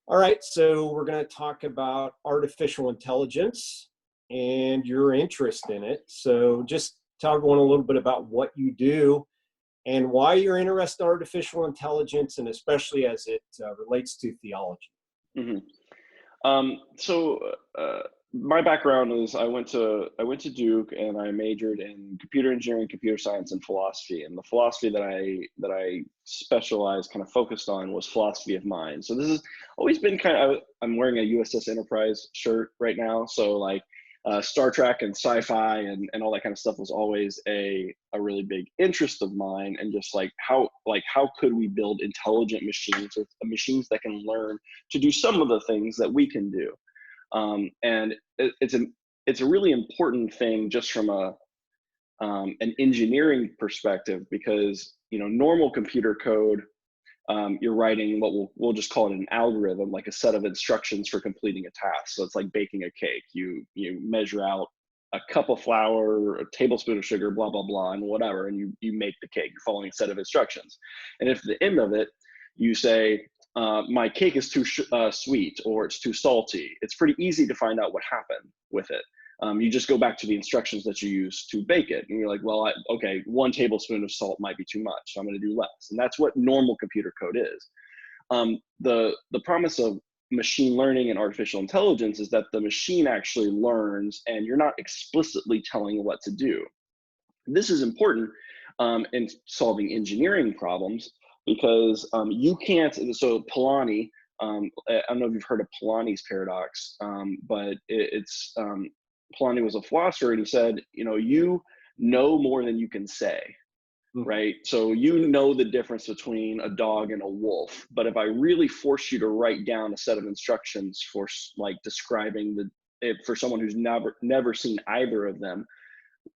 All right, so we're going to talk about artificial intelligence and your interest in it. So just talk a little bit about what you do and why you're interested in artificial intelligence, and especially as it relates to theology. hmm so my background is I went to Duke and I majored in computer engineering, computer science, and philosophy. And the philosophy that I specialized, kind of focused on, was philosophy of mind. So this has always been I'm wearing a USS Enterprise shirt right now. So like Star Trek and sci-fi and all that kind of stuff was always a really big interest of mine. And just how could we build intelligent machines, with machines that can learn to do some of the things that we can do. And it's a really important thing just from an engineering perspective, because normal computer code, you're writing what we'll just call it an algorithm, like a set of instructions for completing a task. So it's like baking a cake. You measure out a cup of flour, a tablespoon of sugar, blah blah blah, and whatever, and you make the cake. You're following a set of instructions. And if at the end of it you say, my cake is too sweet, or it's too salty, it's pretty easy to find out what happened with it. You just go back to the instructions that you use to bake it, and you're like, well, okay, 1 tablespoon of salt might be too much, so I'm going to do less. And that's what normal computer code is. The promise of machine learning and artificial intelligence is that the machine actually learns, and you're not explicitly telling it what to do. This is important in solving engineering problems, because you can't. So Polanyi, I don't know if you've heard of Polanyi's paradox, but Polanyi was a philosopher, and he said, you know more than you can say, right? So you know the difference between a dog and a wolf, but if I really force you to write down a set of instructions for like describing for someone who's never seen either of them,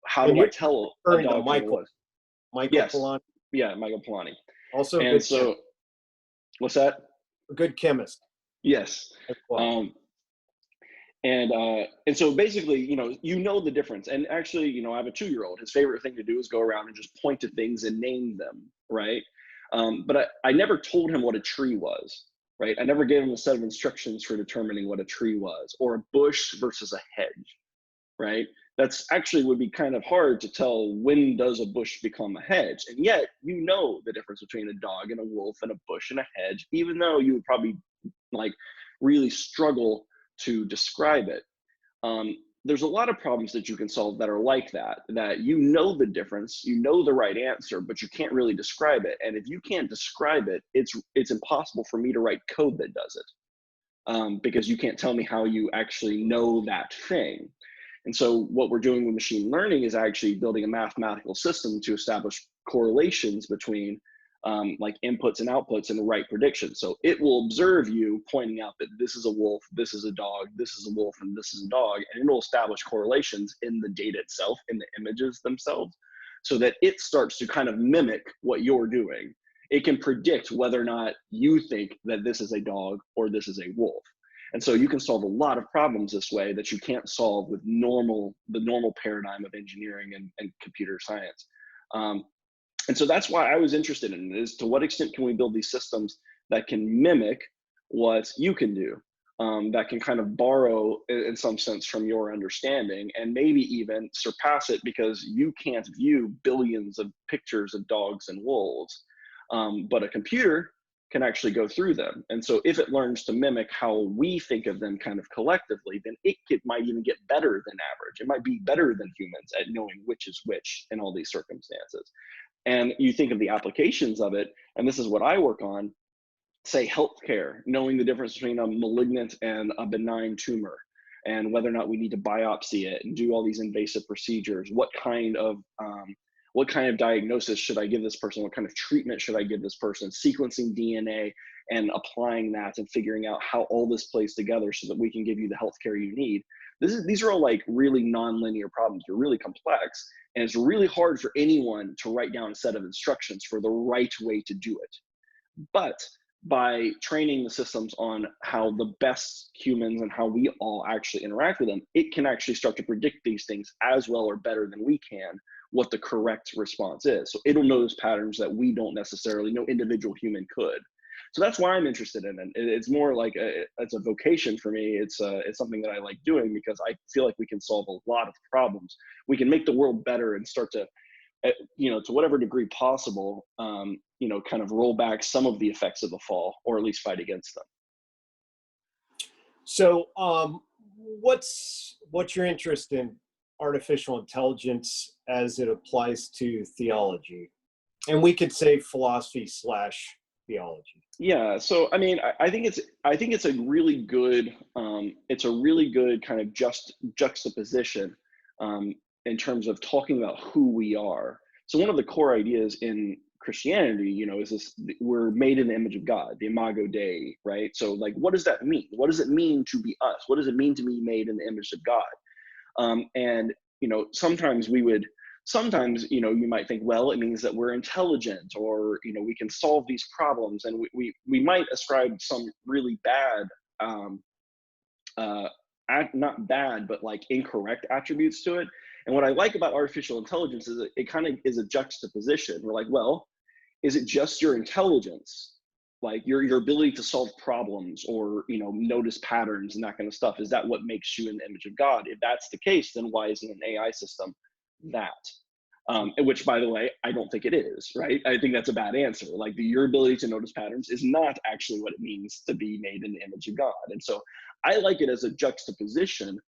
how do I tell a dog from a wolf? Michael Yes. Polanyi. Yeah, Michael Polanyi. Also, and so, what's that? A good chemist. Yes. Well. And so basically, you know the difference. And actually, I have a 2-year-old. His favorite thing to do is go around and just point to things and name them, right? But I never told him what a tree was, right? I never gave him a set of instructions for determining what a tree was, or a bush versus a hedge, right? That's actually would be kind of hard to tell, when does a bush become a hedge? And yet, you know the difference between a dog and a wolf and a bush and a hedge, even though you would probably really struggle to describe it. There's a lot of problems that you can solve that are like that you know the difference, you know the right answer, but you can't really describe it. And if you can't describe it, it's impossible for me to write code that does it, because you can't tell me how you actually know that thing. And so what we're doing with machine learning is actually building a mathematical system to establish correlations between like inputs and outputs and the right prediction. So it will observe you pointing out that this is a wolf, this is a dog, this is a wolf, and this is a dog, and it will establish correlations in the data itself, in the images themselves, so that it starts to kind of mimic what you're doing. It can predict whether or not you think that this is a dog or this is a wolf. And so you can solve a lot of problems this way that you can't solve with the normal paradigm of engineering and computer science. And so that's why I was interested in it, is to what extent can we build these systems that can mimic what you can do, that can kind of borrow in some sense from your understanding, and maybe even surpass it, because you can't view billions of pictures of dogs and wolves, but a computer can actually go through them. And so if it learns to mimic how we think of them kind of collectively, then might even get better than average. It might be better than humans at knowing which is which in all these circumstances. And you think of the applications of it, and this is what I work on, say healthcare, knowing the difference between a malignant and a benign tumor, and whether or not we need to biopsy it and do all these invasive procedures. What kind of diagnosis should I give this person? What kind of treatment should I give this person? Sequencing DNA and applying that and figuring out how all this plays together so that we can give you the healthcare you need. These are all like really nonlinear problems. They're really complex, and it's really hard for anyone to write down a set of instructions for the right way to do it. But by training the systems on how the best humans and how we all actually interact with them, it can actually start to predict these things as well or better than we can, what the correct response is. So it'll know those patterns that we don't necessarily, no individual human could. So that's why I'm interested in it. It's more like it's a vocation for me. It's something that I like doing because I feel like we can solve a lot of problems. We can make the world better and start to, to whatever degree possible, kind of roll back some of the effects of the fall, or at least fight against them. So, what's your interest in artificial intelligence as it applies to theology? And we could say philosophy / theology. Yeah. So, I mean, I think it's a really good, kind of juxtaposition, in terms of talking about who we are. So one of the core ideas in Christianity, is this: we're made in the image of God, the imago Dei, right? So like, what does that mean? What does it mean to be us? What does it mean to be made in the image of God? And sometimes you might think, well, it means that we're intelligent, or we can solve these problems, and we might ascribe some really bad, not bad, but like incorrect attributes to it. And what I like about artificial intelligence is it kind of is a juxtaposition. We're like, well, is it just your intelligence, like your ability to solve problems, or notice patterns and that kind of stuff? Is that what makes you in the image of God? If that's the case, then why isn't an AI system that? Which, by the way, I don't think it is, right? I think that's a bad answer. Like, your ability to notice patterns is not actually what it means to be made in the image of God. And so I like it as a juxtaposition,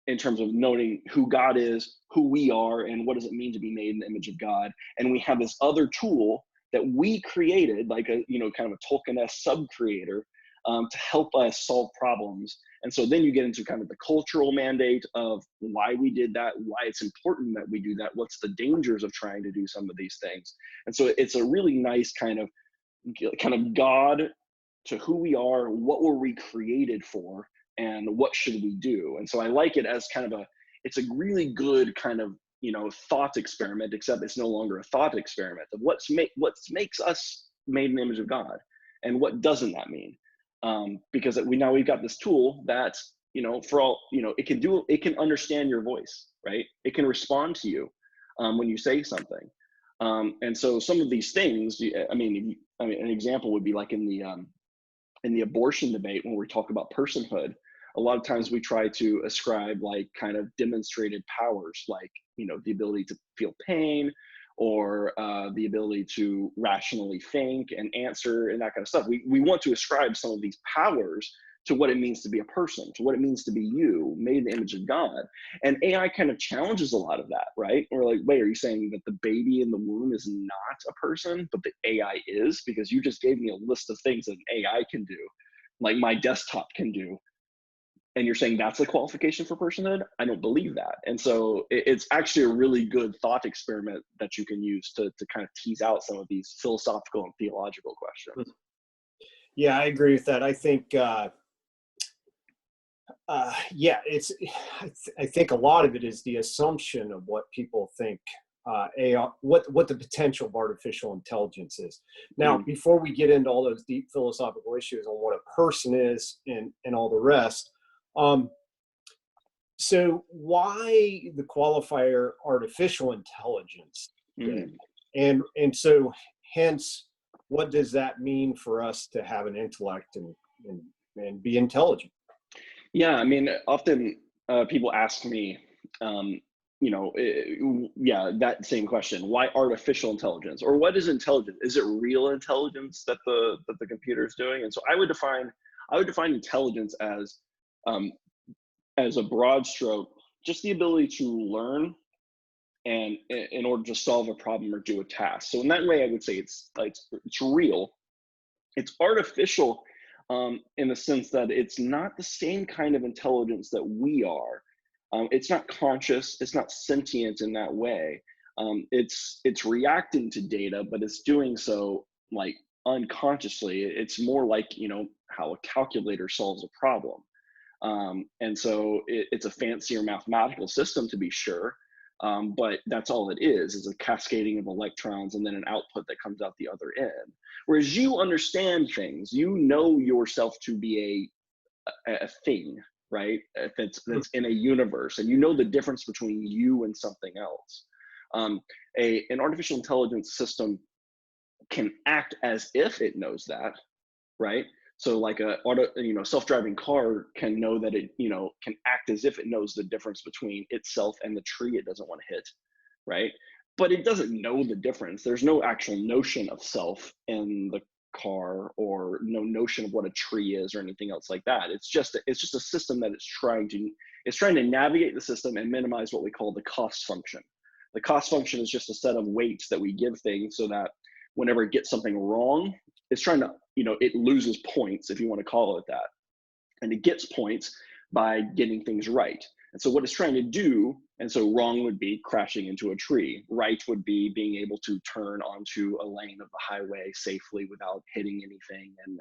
in terms of noting who God is, who we are, and what does it mean to be made in the image of God. And we have this other tool that we created, like a kind of a Tolkien-esque sub-creator, to help us solve problems. And so then you get into kind of the cultural mandate of why we did that, why it's important that we do that, what's the dangers of trying to do some of these things. And so it's a really nice kind of God to who we are, what were we created for, and what should we do. And so I like it as kind of it's a really good kind of thought experiment, except it's no longer a thought experiment of what makes us made in the image of God, and what doesn't that mean. Because we've got this tool that for all it can understand your voice, right? It can respond to you when you say something. And so some of these things, an example would be like in the abortion debate, when we talk about personhood. A lot of times we try to ascribe like kind of demonstrated powers, like the ability to feel pain, or the ability to rationally think and answer, and that kind of stuff. We want to ascribe some of these powers to what it means to be a person, to what it means to be you, made in the image of God. And AI kind of challenges a lot of that, right? We're like, wait, are you saying that the baby in the womb is not a person, but the AI is? Because you just gave me a list of things that an AI can do, like my desktop can do. And you're saying that's a qualification for personhood? I don't believe that. And so it's actually a really good thought experiment that you can use to kind of tease out some of these philosophical and theological questions. Yeah, I agree with that. I think, I think a lot of it is the assumption of what people think AI, what the potential of artificial intelligence is. Now, before we get into all those deep philosophical issues on what a person is and all the rest, so why the qualifier artificial intelligence? And so hence, what does that mean for us to have an intellect and be intelligent? Yeah, I mean, often people ask me, that same question: why artificial intelligence, or what is intelligence? Is it real intelligence that the computer is doing? And so I would define intelligence as a broad stroke, just the ability to learn and in order to solve a problem or do a task. So in that way, I would say it's real. It's artificial in the sense that it's not the same kind of intelligence that we are. It's not conscious. It's not sentient in that way. It's reacting to data, but it's doing so like unconsciously. It's more like how a calculator solves a problem. And so it's a fancier mathematical system, to be sure, but that's all it is a cascading of electrons and then an output that comes out the other end. Whereas you understand things, you know yourself to be a thing, right? That's in a universe, and you know the difference between you and something else. An artificial intelligence system can act as if it knows that, right? So like a self-driving car can know that it, can act as if it knows the difference between itself and the tree it doesn't want to hit, right? But it doesn't know the difference. There's no actual notion of self in the car, or no notion of what a tree is or anything else like that. It's just a system that it's trying to navigate the system and minimize what we call the cost function. The cost function is just a set of weights that we give things so that whenever it gets something wrong, it's trying to, it loses points, if you want to call it that. And it gets points by getting things right. And so what it's trying to do, and so wrong would be crashing into a tree. Right would be being able to turn onto a lane of the highway safely without hitting anything and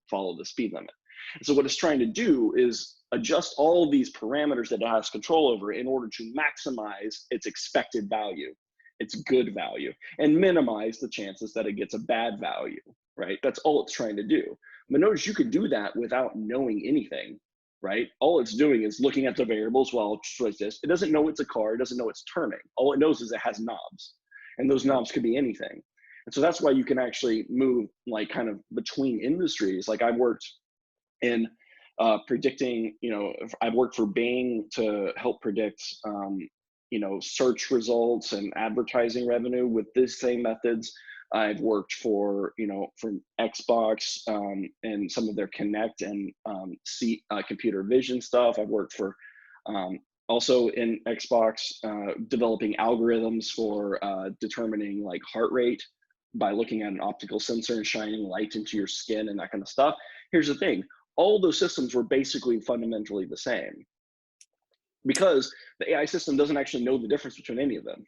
follow the speed limit. And so what it's trying to do is adjust all of these parameters that it has control over in order to maximize its expected value, its good value, and minimize the chances that it gets a bad value, right? That's all it's trying to do. But notice you can do that without knowing anything, right? All it's doing is looking at the variables. Well, choice this. It doesn't know it's a car. It doesn't know it's turning. All it knows is it has knobs, and those knobs could be anything. And so that's why you can actually move like kind of between industries. Like I've worked in predicting, I've worked for Bing to help predict, search results and advertising revenue with these same methods. I've worked for Xbox and some of their Connect and computer vision stuff. I've worked for also in Xbox developing algorithms for determining like heart rate by looking at an optical sensor and shining light into your skin and that kind of stuff. Here's the thing. All those systems were basically fundamentally the same, because the AI system doesn't actually know the difference between any of them.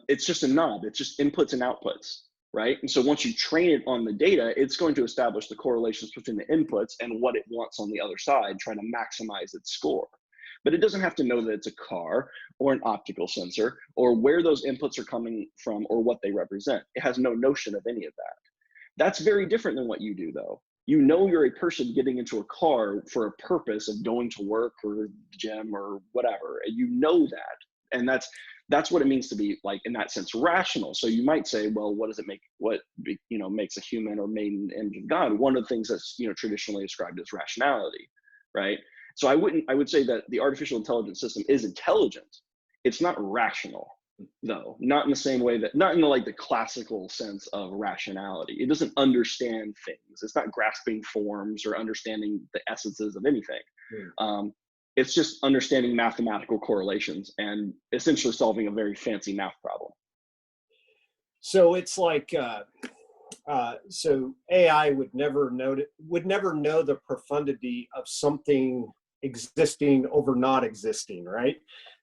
It's just a knob. It's just inputs and outputs, right? And so once you train it on the data, it's going to establish the correlations between the inputs and what it wants on the other side, trying to maximize its score. But it doesn't have to know that it's a car or an optical sensor or where those inputs are coming from or what they represent. It has no notion of any of that. That's very different than what you do, though. You're a person getting into a car for a purpose of going to work or the gym or whatever, and you know that. And that's what it means to be, like, in that sense, rational. So you might say, well, what does it make, makes a human or made in the image of God? One of the things that's, traditionally ascribed as rationality, right? So I would say that the artificial intelligence system is intelligent. It's not rational, though, not in the same way not in the classical sense of rationality. It doesn't understand things. It's not grasping forms or understanding the essences of anything. It's just understanding mathematical correlations and essentially solving a very fancy math problem. So it's like, so AI would never know the profundity of something existing over not existing, right?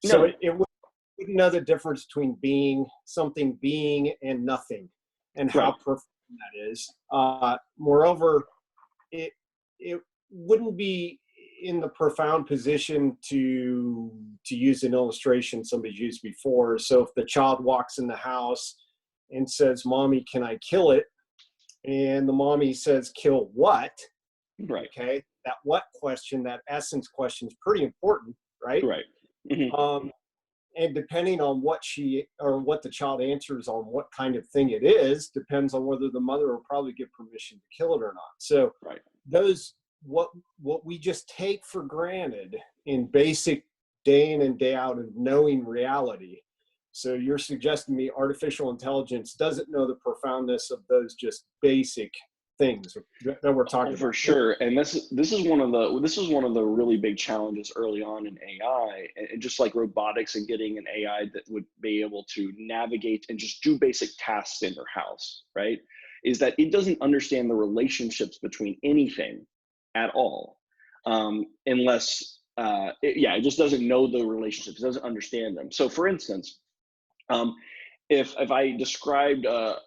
No. So it wouldn't know the difference between something being and nothing, and how profound that is. Moreover, it wouldn't be in the profound position to use an illustration somebody's used before. So if the child walks in the house and says, "Mommy, can I kill it?" and the mommy says, "Kill what?" Right. Okay. That what question, that essence question, is pretty important, right? Right. Mm-hmm. And depending on what the child answers on what kind of thing it is, depends on whether the mother will probably give permission to kill it or not. So those, what we just take for granted in basic day in and day out of knowing reality. So you're suggesting to me artificial intelligence doesn't know the profoundness of those just basic things that we're talking about. For sure. And this is one of the really big challenges early on in AI, and just like robotics and getting an AI that would be able to navigate and just do basic tasks in your house, right? Is that it doesn't understand the relationships between anything at all, unless it just doesn't know the relationships. It doesn't understand them. So for instance, if I described a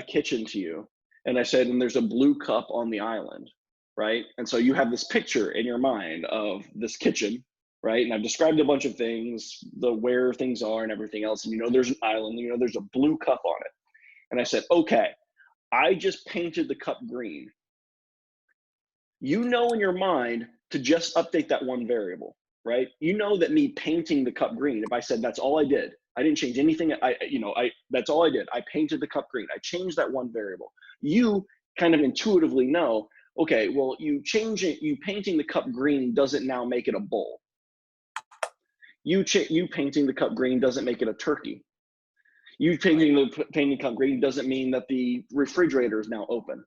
kitchen to you, and I said, and there's a blue cup on the island, right? And so you have this picture in your mind of this kitchen, right? And I've described a bunch of things, where things are and everything else. And there's an island, there's a blue cup on it. And I said, okay, I just painted the cup green. In your mind to just update that one variable, right? That me painting the cup green, if I said that's all I did, I didn't change anything. That's all I did. I painted the cup green. I changed that one variable. You kind of intuitively know, okay, well, you painting the cup green doesn't now make it a bowl. You painting the cup green doesn't make it a turkey. You painting the cup green doesn't mean that the refrigerator is now open.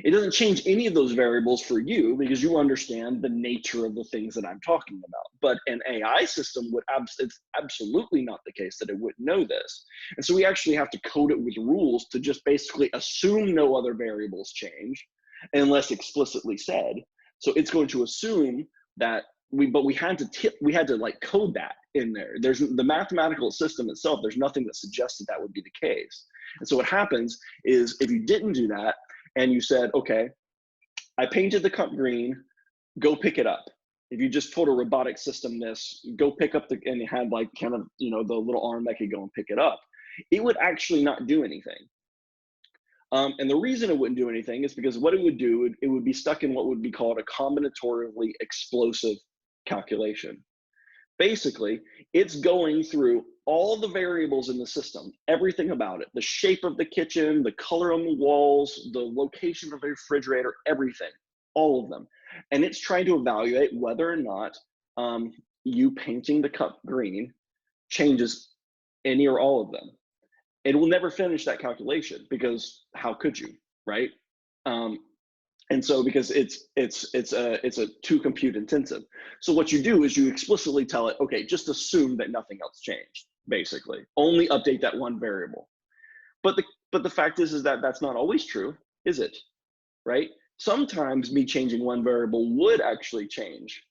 It doesn't change any of those variables for you because you understand the nature of the things that I'm talking about. But an AI system it's absolutely not the case that it wouldn't know this. And so we actually have to code it with rules to just basically assume no other variables change unless explicitly said. So it's going to assume that we had to like code that in there. There's the mathematical system itself, there's nothing that suggests that would be the case. And so what happens is if you didn't do that, and you said, okay, I painted the cup green, go pick it up. If you just told a robotic system this, go pick up and it had like kind of, the little arm that could go and pick it up, it would actually not do anything. And the reason it wouldn't do anything is because what it would do, it would be stuck in what would be called a combinatorially explosive calculation. Basically, it's going through all the variables in the system, everything about it, the shape of the kitchen, the color on the walls, the location of the refrigerator, everything, all of them. And it's trying to evaluate whether or not you painting the cup green changes any or all of them. It will never finish that calculation because how could you, right? And so because it's a too compute intensive. So what you do is you explicitly tell it, okay, just assume that nothing else changed, basically. Only update that one variable. But the fact is that that's not always true, is it? Right? Sometimes me changing one variable would actually change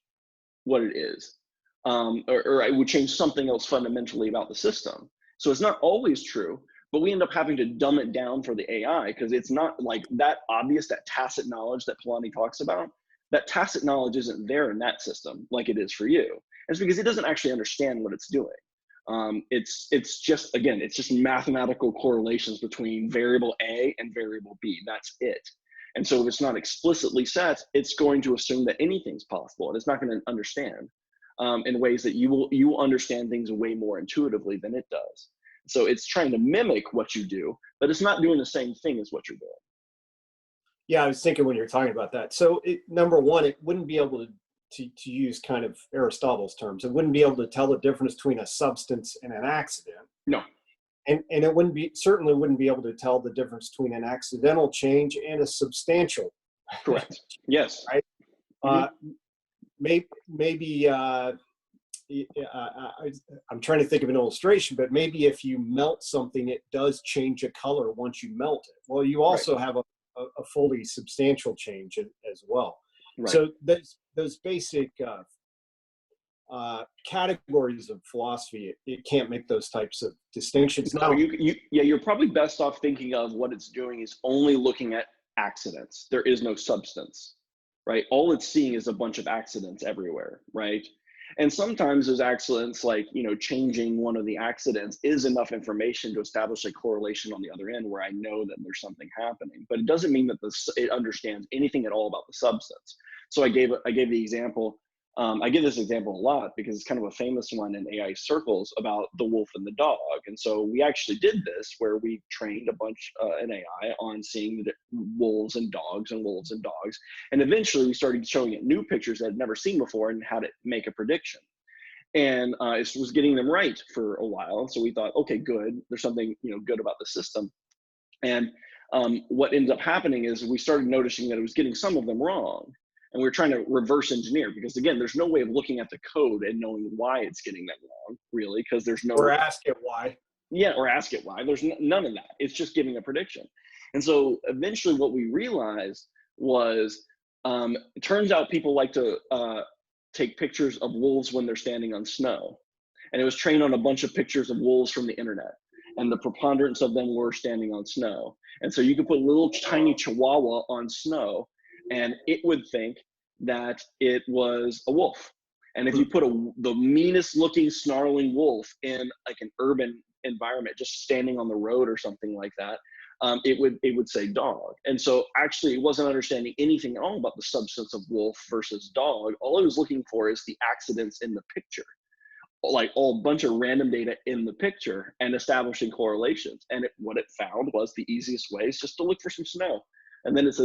what it is. Or I would change something else fundamentally about the system. So it's not always true, but we end up having to dumb it down for the AI because it's not like that obvious, that tacit knowledge that Polanyi talks about. That tacit knowledge isn't there in that system like it is for you. And it's because it doesn't actually understand what it's doing. It's just mathematical correlations between variable A and variable B. That's it. And so if it's not explicitly set, it's going to assume that anything's possible, and it's not going to understand in ways that you will understand things way more intuitively than it does. So it's trying to mimic what you do, but it's not doing the same thing as what you're doing. Yeah, I was thinking when you're talking about that. So number one, it wouldn't be able to use kind of Aristotle's terms. It wouldn't be able to tell the difference between a substance and an accident. No. And it certainly wouldn't be able to tell the difference between an accidental change and a substantial. Correct. Yes. Right. Mm-hmm. Maybe I'm trying to think of an illustration, but maybe if you melt something, it does change a color once you melt it. Well, you also have a fully substantial change as well. Right. So those basic categories of philosophy, it can't make those types of distinctions. No, you're probably best off thinking of what it's doing is only looking at accidents. There is no substance, right? All it's seeing is a bunch of accidents everywhere, right? And sometimes those accidents, like, changing one of the accidents is enough information to establish a correlation on the other end where I know that there's something happening, but it doesn't mean that it understands anything at all about the substance. So I gave the example, I give this example a lot because it's kind of a famous one in AI circles about the wolf and the dog. And so we actually did this where we trained an AI on seeing the wolves and dogs and wolves and dogs. And eventually we started showing it new pictures that I'd never seen before and had it make a prediction. And it was getting them right for a while. And so we thought, okay, good. There's something good about the system. And what ended up happening is we started noticing that it was getting some of them wrong. And we're trying to reverse engineer because, again, there's no way of looking at the code and knowing why it's getting that wrong, really, because there's no. Or ask it why. Yeah, or ask it why. There's none of that. It's just giving a prediction. And so eventually what we realized was it turns out people like to take pictures of wolves when they're standing on snow. And it was trained on a bunch of pictures of wolves from the internet. And the preponderance of them were standing on snow. And so you could put a little tiny chihuahua on snow and it would think that it was a wolf. And if you put the meanest looking snarling wolf in like an urban environment, just standing on the road or something like that, it would say dog. And so actually it wasn't understanding anything at all about the substance of wolf versus dog. All it was looking for is the accidents in the picture. like a bunch of random data in the picture and establishing correlations. And what it found was the easiest way is just to look for some snow, and then it's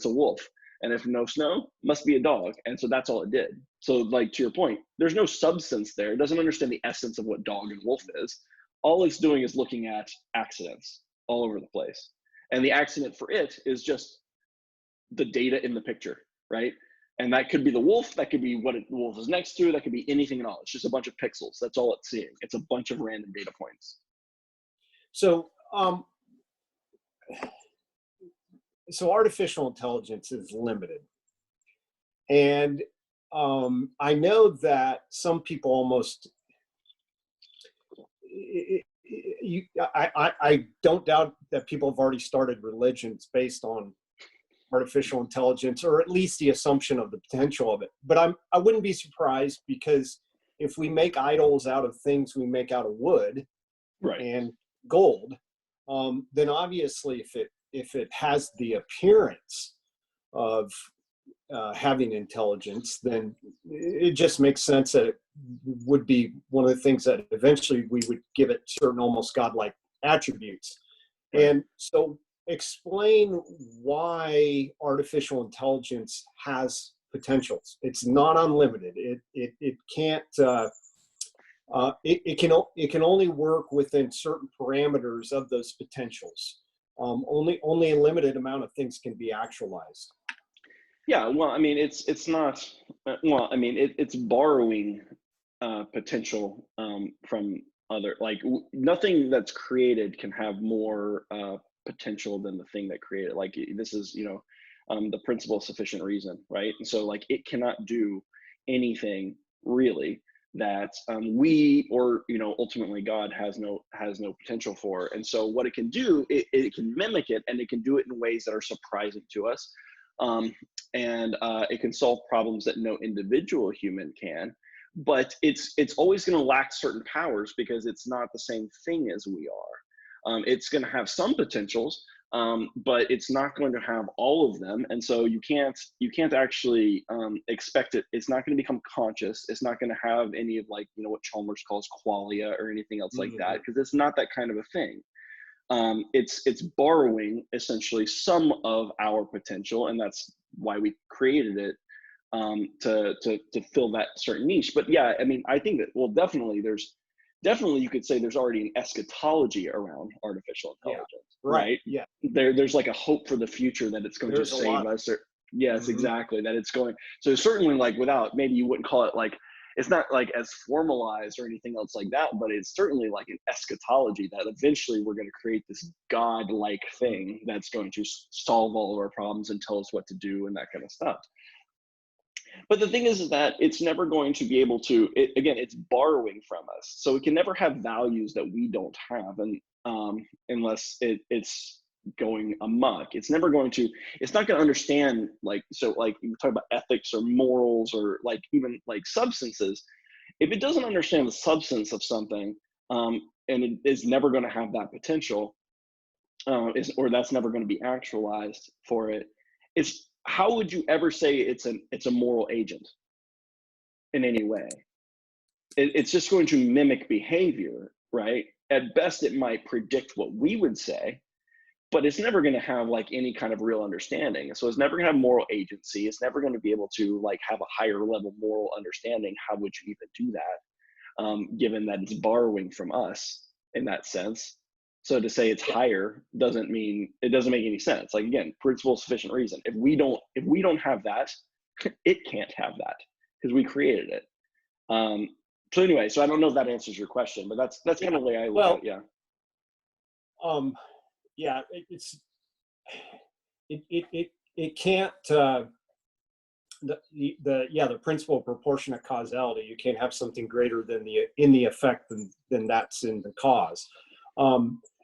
a wolf. And if no snow, must be a dog. And so that's all it did. So like to your point, there's no substance there. It doesn't understand the essence of what dog and wolf is. All it's doing is looking at accidents all over the place. And the accident for it is just the data in the picture, right? And that could be the wolf, that could be what the wolf is next to, that could be anything at all. It's just a bunch of pixels. That's all it's seeing. It's a bunch of random data points. So, so artificial intelligence is limited. And I know that some people almost, I don't doubt that people have already started religions based on artificial intelligence, or at least the assumption of the potential of it. But I wouldn't be surprised, because if we make idols out of things we make out of wood, right, and gold, then obviously if it has the appearance of having intelligence, then it just makes sense that it would be one of the things that eventually we would give it certain almost godlike attributes. right. And so explain why artificial intelligence has potentials. It's not unlimited. It can't. It can only work within certain parameters of those potentials. Only a limited amount of things can be actualized. Yeah, well, I mean, it's not. Well, I mean, it's borrowing potential from other. Like nothing that's created can have more potential than the thing that created. Like this is, the principle of sufficient reason, right? And so, like, it cannot do anything really that we, or ultimately God has no potential for. And so what it can do, it can mimic it, and it can do it in ways that are surprising to us. And it can solve problems that no individual human can, but it's always going to lack certain powers, because it's not the same thing as we are. It's going to have some potentials, but it's not going to have all of them. And so you can't actually expect it. It's not going to become conscious. It's not going to have any of, like, what Chalmers calls qualia or anything else like that, because it's not that kind of a thing. It's borrowing essentially some of our potential, and that's why we created it, to fill that certain niche. But yeah, I mean, I think that, well, definitely you could say there's already an eschatology around artificial intelligence, right? Yeah. There's like a hope for the future that it's going to save us, or yes, exactly, that it's going. So certainly, like, without, maybe you wouldn't call it, like, it's not like as formalized or anything else like that, but it's certainly like an eschatology that eventually we're going to create this God-like thing that's going to solve all of our problems and tell us what to do and that kind of stuff. But the thing is that it's never going to be able to, again, it's borrowing from us. So it can never have values that we don't have, and unless it's going amok. It's not going to understand, like, so like you talk about ethics or morals, or like even like substances. If it doesn't understand the substance of something, and it is never going to have that potential, or that's never going to be actualized for it, how would you ever say it's a moral agent in any way? It's just going to mimic behavior, right? At best, it might predict what we would say, but it's never going to have like any kind of real understanding. So it's never going to have moral agency. It's never going to be able to like have a higher level moral understanding. How would you even do that, given that it's borrowing from us in that sense? So to say it's higher doesn't make any sense. Like, again, principle of sufficient reason. If we don't have that, it can't have that, because we created it. So anyway, so I don't know if that answers your question, but that's kind of the way I look at it. Yeah. Yeah, it can't, the principle of proportionate causality. You can't have something greater than in the effect than that's in the cause.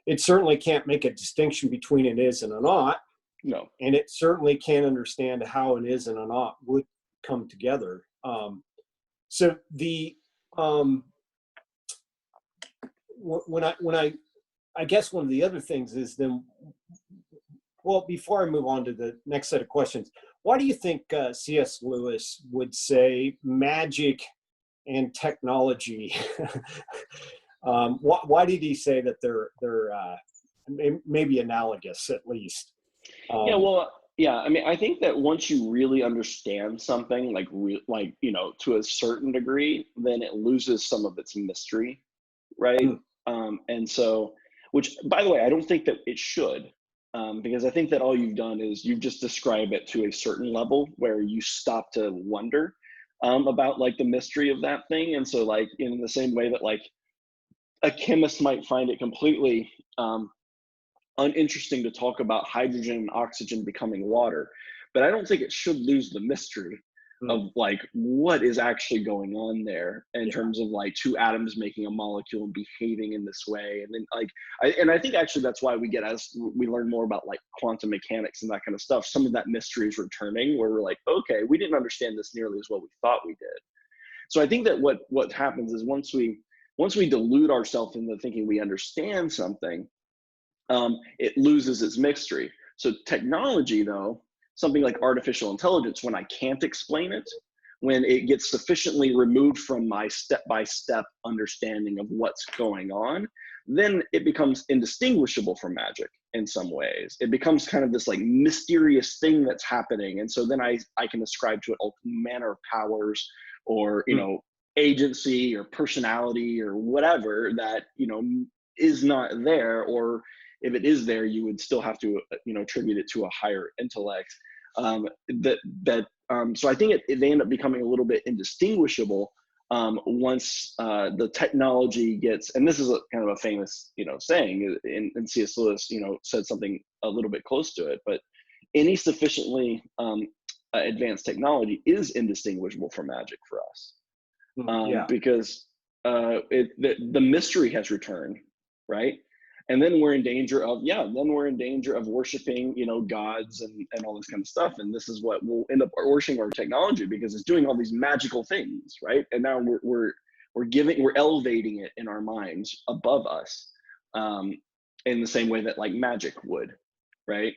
It certainly can't make a distinction between an is and a not. No. And it certainly can't understand how an is and a not would come together. So I guess one of the other things is then, well, before I move on to the next set of questions, why do you think C.S. Lewis would say magic and technology. Why did he say that they're maybe analogous at least? Yeah, well, yeah. I mean, I think that once you really understand something, like to a certain degree, then it loses some of its mystery, right? Mm, And so, which, by the way, I don't think that it should, because I think that all you've done is you've just described it to a certain level where you stop to wonder about like the mystery of that thing. And so, like in the same way that like a chemist might find it completely uninteresting to talk about hydrogen and oxygen becoming water, but I don't think it should lose the mystery mm, of like what is actually going on there in yeah. terms of like two atoms making a molecule and behaving in this way. And then like I think actually that's why we get, as we learn more about like quantum mechanics and that kind of stuff, some of that mystery is returning, where we're like, okay, we didn't understand this nearly as well we thought we did. So I think that what happens is once we delude ourselves into thinking we understand something, it loses its mystery. So technology, though, something like artificial intelligence, when I can't explain it, when it gets sufficiently removed from my step-by-step understanding of what's going on, then it becomes indistinguishable from magic in some ways. It becomes kind of this like mysterious thing that's happening. And so then I can ascribe to it all manner of powers, or, Mm, agency or personality or whatever that, is not there, or if it is there, you would still have to, attribute it to a higher intellect. So I think they end up becoming a little bit indistinguishable once the technology gets. And this is kind of a famous, saying. And C.S. Lewis, said something a little bit close to it. But any sufficiently advanced technology is indistinguishable from magic for us, yeah. because the mystery has returned, right? And then we're in danger of worshiping, gods and all this kind of stuff. And this is what we'll end up worshiping our technology, because it's doing all these magical things, right? And now we're elevating it in our minds above us, in the same way that like magic would, right?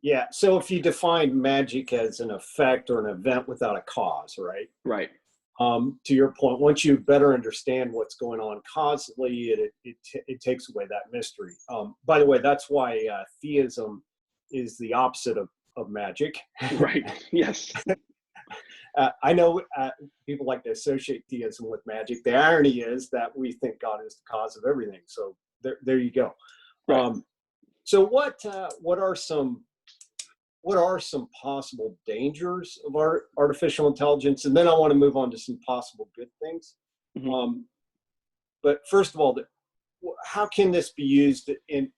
Yeah. So if you define magic as an effect or an event without a cause, right? Right. To your point, once you better understand what's going on causally, it takes away that mystery. By the way, that's why theism is the opposite of magic. Right. Yes. I know people like to associate theism with magic. The irony is that we think God is the cause of everything. So there you go. Right. So what are some possible dangers of artificial intelligence? And then I want to move on to some possible good things. Mm-hmm. But first of all, how can this be used in,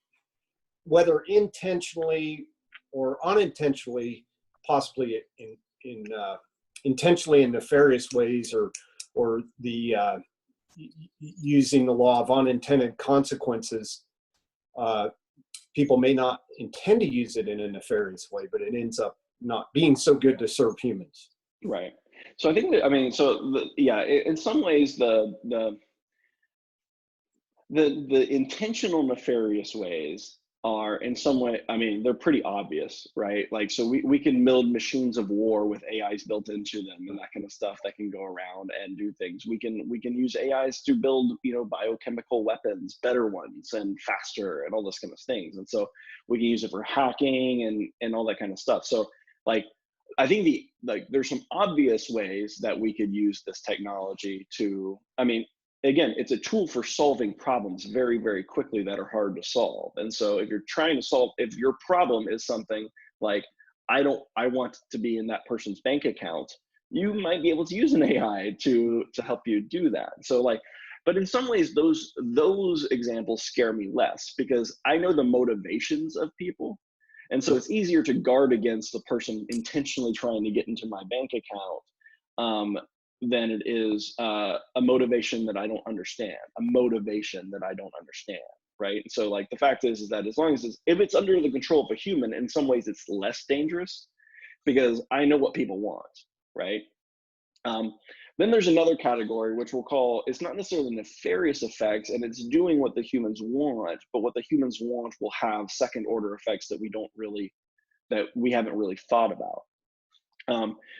whether intentionally or unintentionally, possibly in intentionally in nefarious ways, or the using the law of unintended consequences? People may not intend to use it in a nefarious way, but it ends up not being so good to serve humans. Right. So I think that, I mean, in some ways, the intentional nefarious ways are in some way, I mean, they're pretty obvious, right? Like, so we can build machines of war with AIs built into them and that kind of stuff that can go around and do things. We can use AIs to build, biochemical weapons, better ones and faster and all those kind of things. And so we can use it for hacking and all that kind of stuff. So like, I think there's some obvious ways that we could use this technology to, I mean, again, it's a tool for solving problems very, very quickly that are hard to solve. And so if if your problem is something like, I want to be in that person's bank account, you might be able to use an AI to help you do that. So like, but in some ways, those examples scare me less, because I know the motivations of people. And so it's easier to guard against the person intentionally trying to get into my bank account, than it is a motivation that I don't understand, right? So like the fact is that as long as if it's under the control of a human, in some ways it's less dangerous, because I know what people want, right? Then there's another category, which we'll call, it's not necessarily nefarious effects, and it's doing what the humans want, but what the humans want will have second order effects that we haven't really thought about.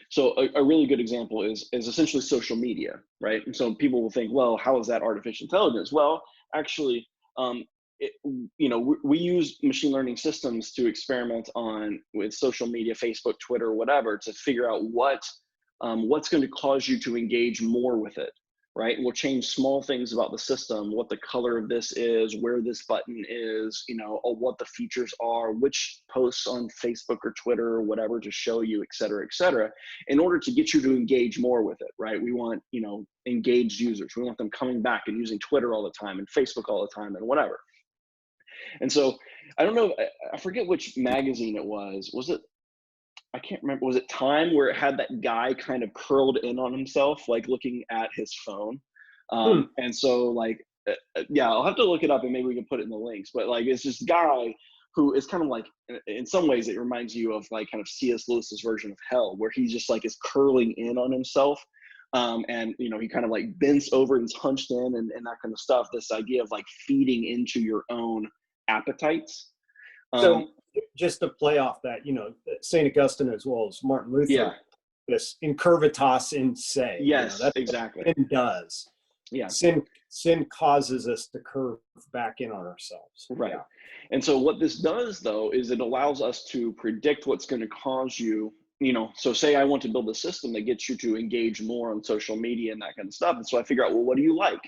So a really good example is essentially social media, right? And so people will think, well, how is that artificial intelligence? Well, actually, um, it, we use machine learning systems to experiment on with social media, Facebook, Twitter, whatever, to figure out what's going to cause you to engage more with it, right? And we'll change small things about the system, what the color of this is, where this button is, or what the features are, which posts on Facebook or Twitter or whatever to show you, et cetera, in order to get you to engage more with it, right? We want, engaged users. We want them coming back and using Twitter all the time and Facebook all the time and whatever. And so I don't know, I forget which magazine it was. Was it, I can't remember, was it Time, where it had that guy kind of curled in on himself, like looking at his phone? And so like, yeah, I'll have to look it up and maybe we can put it in the links, but like, it's this guy who is kind of like, in some ways it reminds you of like kind of C.S. Lewis's version of hell, where he just like is curling in on himself. And he kind of like bends over and is hunched in and that kind of stuff. This idea of like feeding into your own appetites. So just to play off that, St. Augustine as well as Martin Luther, Yeah. this incurvatas in se. Yes, That's exactly. what sin does. Yeah. Sin causes us to curve back in on ourselves. Right. Yeah. And so what this does though, is it allows us to predict what's going to cause you, so say I want to build a system that gets you to engage more on social media and that kind of stuff. And so I figure out, well, what do you like?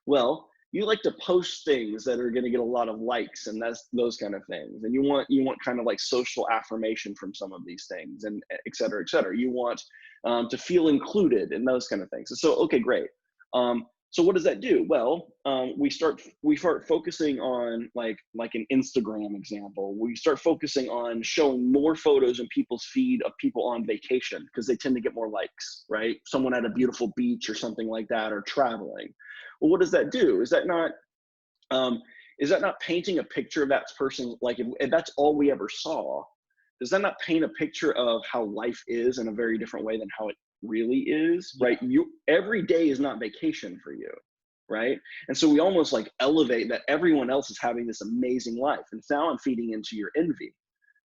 Well, you like to post things that are going to get a lot of likes and those kind of things. And you want kind of like social affirmation from some of these things and et cetera, et cetera. You want to feel included in those kind of things. So, okay, great. So what does that do? Well, we start focusing on like an Instagram example. We start focusing on showing more photos in people's feed of people on vacation because they tend to get more likes, right? Someone at a beautiful beach or something like that, or traveling. Well, what does that do? Is that not painting a picture of that person? Like if that's all we ever saw, does that not paint a picture of how life is in a very different way than how it really is, right? Every day is not vacation for you, right? And so we almost like elevate that everyone else is having this amazing life. And now I'm feeding into your envy,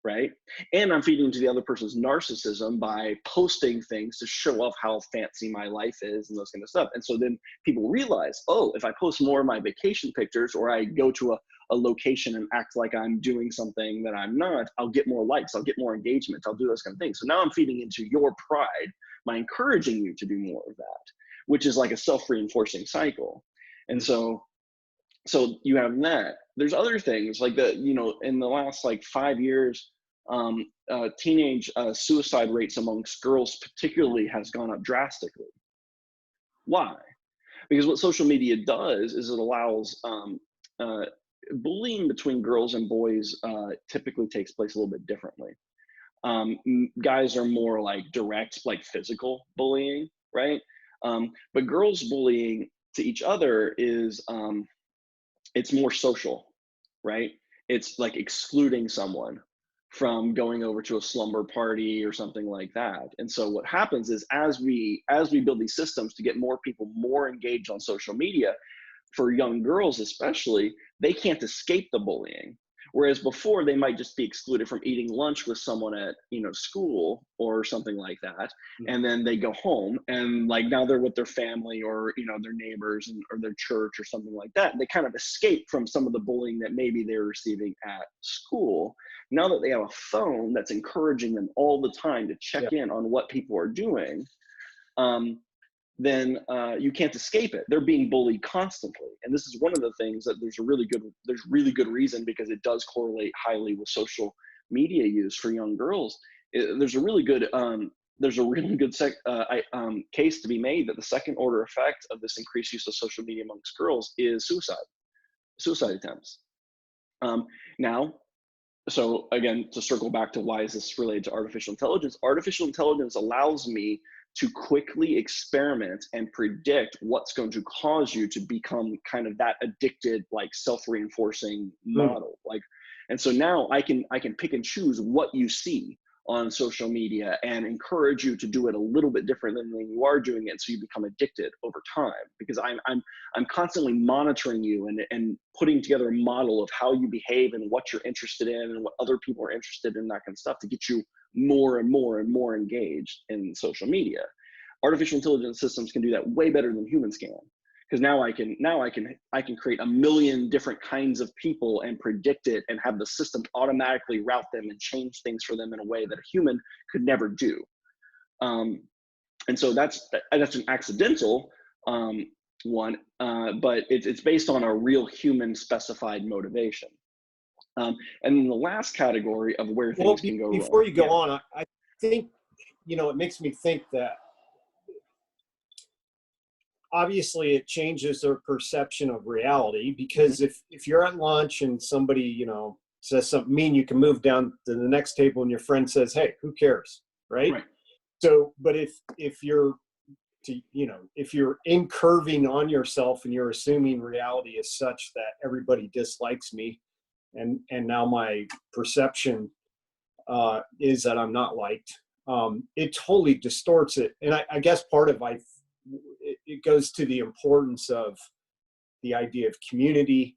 right? And I'm feeding into the other person's narcissism by posting things to show off how fancy my life is and those kind of stuff. And so then people realize, oh, if I post more of my vacation pictures, or I go to a location and act like I'm doing something that I'm not, I'll get more likes, I'll get more engagement, I'll do those kind of things. So now I'm feeding into your pride by encouraging you to do more of that, which is like a self-reinforcing cycle. And so you have that. There's other things like in the last like 5 years, teenage suicide rates amongst girls particularly has gone up drastically. Why? Because what social media does is it allows bullying between girls and boys typically takes place a little bit differently. Guys are more like direct, like physical bullying, right? But girls bullying to each other is it's more social, right? It's like excluding someone from going over to a slumber party or something like that. And so what happens is as we build these systems to get more people more engaged on social media, for young girls especially, they can't escape the bullying. Whereas before they might just be excluded from eating lunch with someone at school or something like that, and then they go home and like now they're with their family or their neighbors or their church or something like that. And they kind of escape from some of the bullying that maybe they're receiving at school. Now that they have a phone that's encouraging them all the time to check in on what people are doing, then you can't escape it. They're being bullied constantly. And this is one of the things that there's really good reason, because it does correlate highly with social media use for young girls. There's a really good case to be made that the second order effect of this increased use of social media amongst girls is suicide attempts. So again, to circle back to why is this related to artificial intelligence allows me to quickly experiment and predict what's going to cause you to become kind of that addicted, like self-reinforcing model. And so now I can pick and choose what you see on social media and encourage you to do it a little bit different than you are doing it, so you become addicted over time. Because I'm constantly monitoring you and putting together a model of how you behave and what you're interested in and what other people are interested in, that kind of stuff, to get you more and more and more engaged in social media. Artificial intelligence systems can do that way better than humans can, because now I can create a million different kinds of people and predict it and have the system automatically route them and change things for them in a way that a human could never do. And so that's an accidental one, but it's based on a real human specified motivation. And then the last category of where things can go wrong. Before you go on, I think, it makes me think that obviously it changes their perception of reality, because if you're at lunch and somebody, says something mean, you can move down to the next table and your friend says, hey, who cares? Right. So, but if you're incurving on yourself and you're assuming reality is such that everybody dislikes me, and now my perception is that I'm not liked, it totally distorts it. And I guess part of it goes to the importance of the idea of community,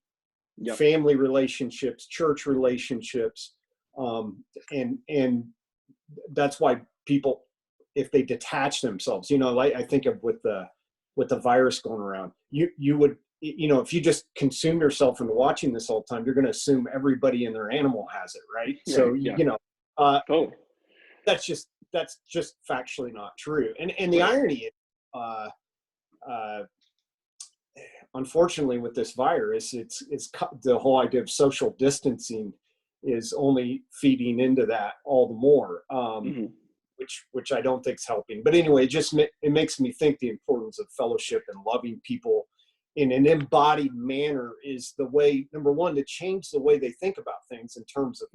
family relationships, church relationships, and that's why people, if they detach themselves, like I think of with the virus going around, you would, if you just consume yourself into watching this all the time, you're going to assume everybody and their animal has it, right? So that's just factually not true. And the irony is, unfortunately, with this virus, it's the whole idea of social distancing is only feeding into that all the more, which I don't think is helping. But anyway, it makes me think the importance of fellowship and loving people in an embodied manner is the way, number one, to change the way they think about things in terms of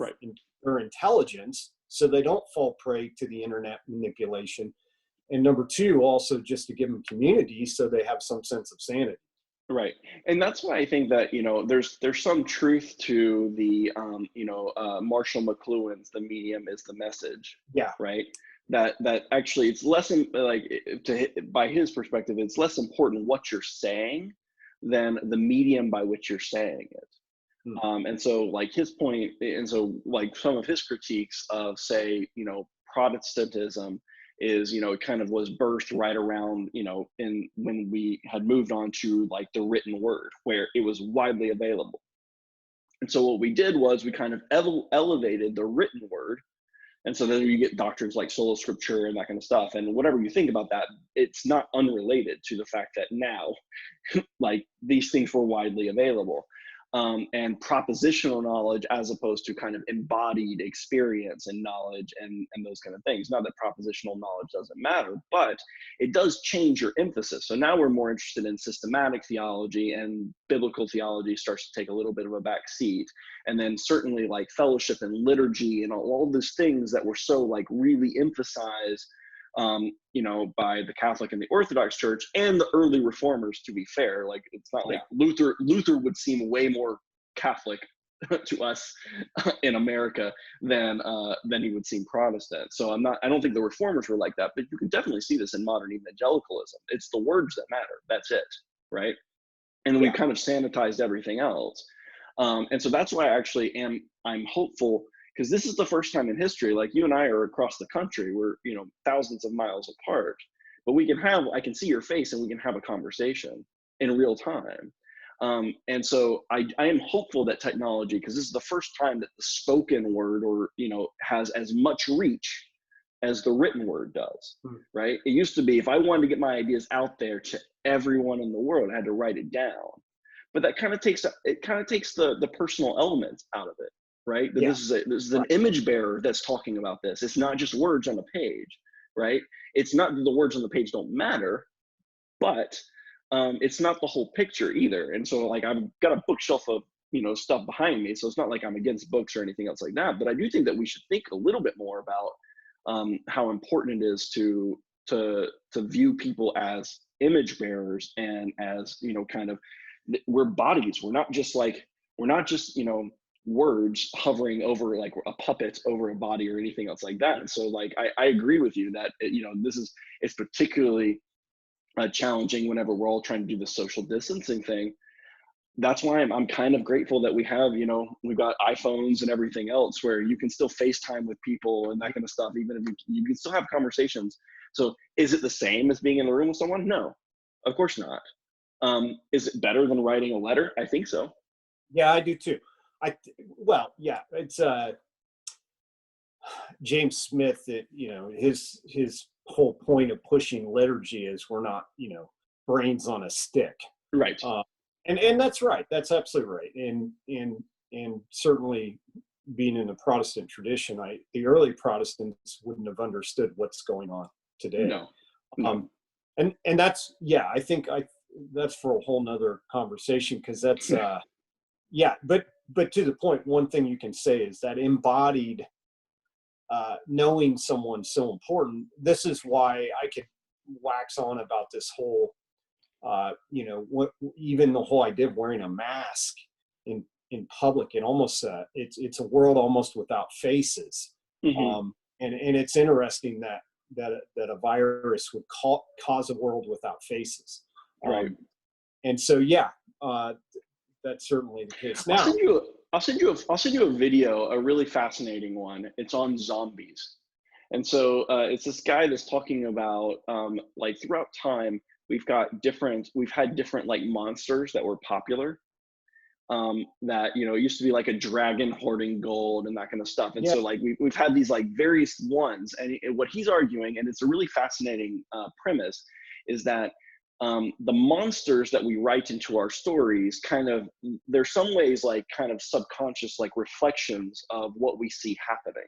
their intelligence, so they don't fall prey to the internet manipulation. And number two, also just to give them community so they have some sense of sanity. Right. And that's why I think that, there's some truth to the, Marshall McLuhan's "The medium is the message." Yeah. Right. That actually it's less by his perspective, it's less important what you're saying than the medium by which you're saying it. And so like his point, and so like some of his critiques of, say, Protestantism is, it kind of was birthed right around, when we had moved on to like the written word, where it was widely available. And so what we did was we kind of elevated the written word. And so then you get doctrines like sola scriptura and that kind of stuff. And whatever you think about that, it's not unrelated to the fact that now, like, these things were widely available. And propositional knowledge as opposed to kind of embodied experience and knowledge and those kind of things. Not that propositional knowledge doesn't matter, but it does change your emphasis. So now we're more interested in systematic theology, and biblical theology starts to take a little bit of a back seat. And then certainly like fellowship and liturgy and all these things that were so like really emphasized by the Catholic and the Orthodox Church and the early reformers, to be fair. Like, it's not like Luther would seem way more Catholic to us in America than he would seem Protestant. So I don't think the reformers were like that, but you can definitely see this in modern evangelicalism. It's the words that matter. That's it. Right. And we kind of sanitized everything else. And so that's why I'm hopeful, because this is the first time in history, like you and I are across the country, we're, thousands of miles apart, but I can see your face and we can have a conversation in real time. And so I am hopeful that technology, because this is the first time that the spoken word has as much reach as the written word does, right? It used to be, if I wanted to get my ideas out there to everyone in the world, I had to write it down. But that kind of takes the personal elements out of it. Right? Yeah. This is an image bearer that's talking about this. It's not just words on a page, right? It's not that the words on the page don't matter, but it's not the whole picture either. And so like I've got a bookshelf of stuff behind me, so it's not like I'm against books or anything else like that. But I do think that we should think a little bit more about how important it is to view people as image bearers and as kind of, we're bodies. We're not just words hovering over like a puppet over a body or anything else like that. And so like I agree with you that it's particularly challenging whenever we're all trying to do the social distancing thing. That's why I'm kind of grateful that we have, we've got iPhones and everything else where you can still FaceTime with people and that kind of stuff, even if you can still have conversations. So is it the same as being in the room with someone? No, of course not. Is it better than writing a letter? I think so. Yeah, I do too. Yeah, it's James Smith, his whole point of pushing liturgy is we're not, brains on a stick. Right. And that's right. That's absolutely right. And certainly being in the Protestant tradition, the early Protestants wouldn't have understood what's going on today. No. And that's, yeah, I think that's for a whole nother conversation, because that's, yeah, but to the point, one thing you can say is that embodied, knowing someone's so important. This is why I could wax on about this whole, even the whole idea of wearing a mask in public. It almost, it's a world almost without faces. Mm-hmm. And it's interesting that a virus would cause a world without faces. Right. And so, yeah, that's certainly the case. Now, I'll send you a video, a really fascinating one. It's on zombies. And so it's this guy that's talking about like throughout time, we've had different like monsters that were popular. That it used to be like a dragon hoarding gold and that kind of stuff. And yeah, so like we've had these like various ones, and what he's arguing, and it's a really fascinating premise, is that the monsters that we write into our stories there's some ways like kind of subconscious like reflections of what we see happening.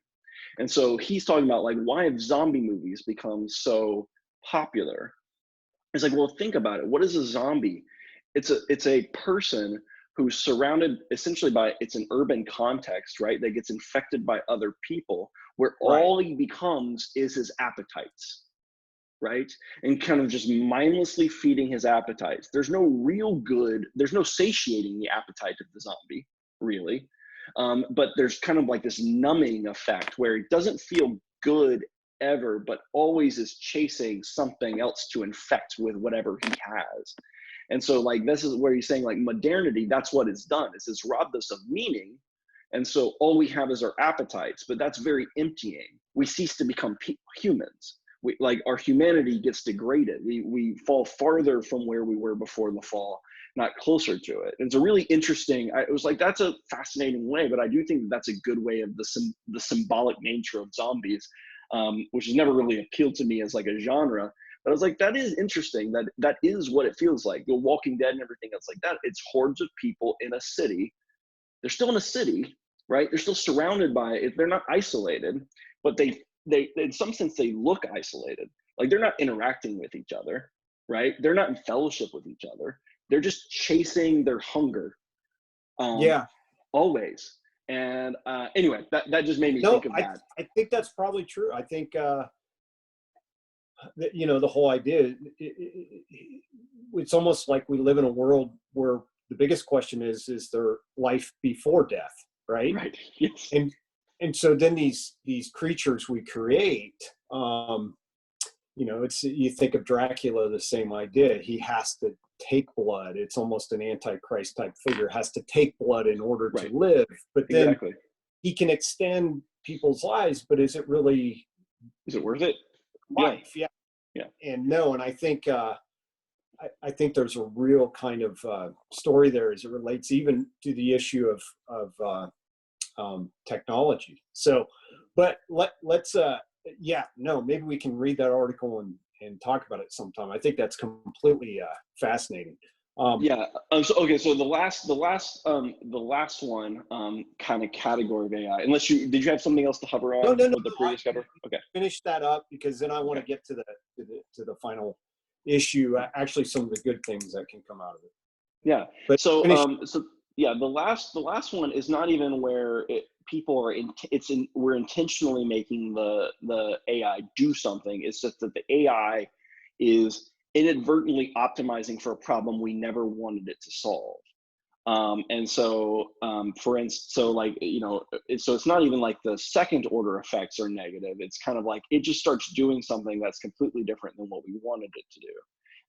And so he's talking about like why have zombie movies become so popular. It's like, well, think about it. What is a zombie? It's a person who's surrounded essentially by, it's an urban context, right? That gets infected by other people, where right. all he becomes is his appetites, right? And kind of just mindlessly feeding his appetites. There's no satiating the appetite of the zombie, really. But there's kind of like this numbing effect where it doesn't feel good ever, but always is chasing something else to infect with whatever he has. And so like, this is where he's saying like modernity, that's what it's done. It's robbed us of meaning. And so all we have is our appetites, but that's very emptying. We cease to become humans. Like our humanity gets degraded. We fall farther from where we were before the fall, not closer to it. And it's a really interesting, it was like, that's a fascinating way, but I do think that's a good way of the symbolic nature of zombies, which has never really appealed to me as like a genre. But I was like, that is interesting. That is what it feels like. The Walking Dead and everything else like that. It's hordes of people in a city. They're still in a city, right? They're still surrounded by it. They're not isolated, but they in some sense they look isolated. Like they're not interacting with each other, right? They're not in fellowship with each other. They're just chasing their hunger. Yeah. Always. And anyway, that just made me think of that. I think that's probably true. I think the whole idea, it's almost like we live in a world where the biggest question is there life before death, right? Right. Yes. And so then these creatures we create, it's, you think of Dracula, the same idea. He has to take blood. It's almost an antichrist type figure, has to take blood in order to live. But then he can extend people's lives, but is it worth it? Life? Yeah. And no, and I think I think there's a real kind of story there as it relates even to the issue of technology. So, but let's maybe we can read that article and talk about it sometime. I think that's completely fascinating. So the last one kind of category of AI. Unless did you have something else to hover on? No. With the previous category? Okay. Finish that up, because then I want to get to the final issue. Actually, some of the good things that can come out of it. Yeah. But the last one is not even where people are we're intentionally making the AI do something. It's just that the AI is inadvertently optimizing for a problem we never wanted it to solve. And so, for instance, so like, so it's not even like the second order effects are negative. It's kind of like it just starts doing something that's completely different than what we wanted it to do.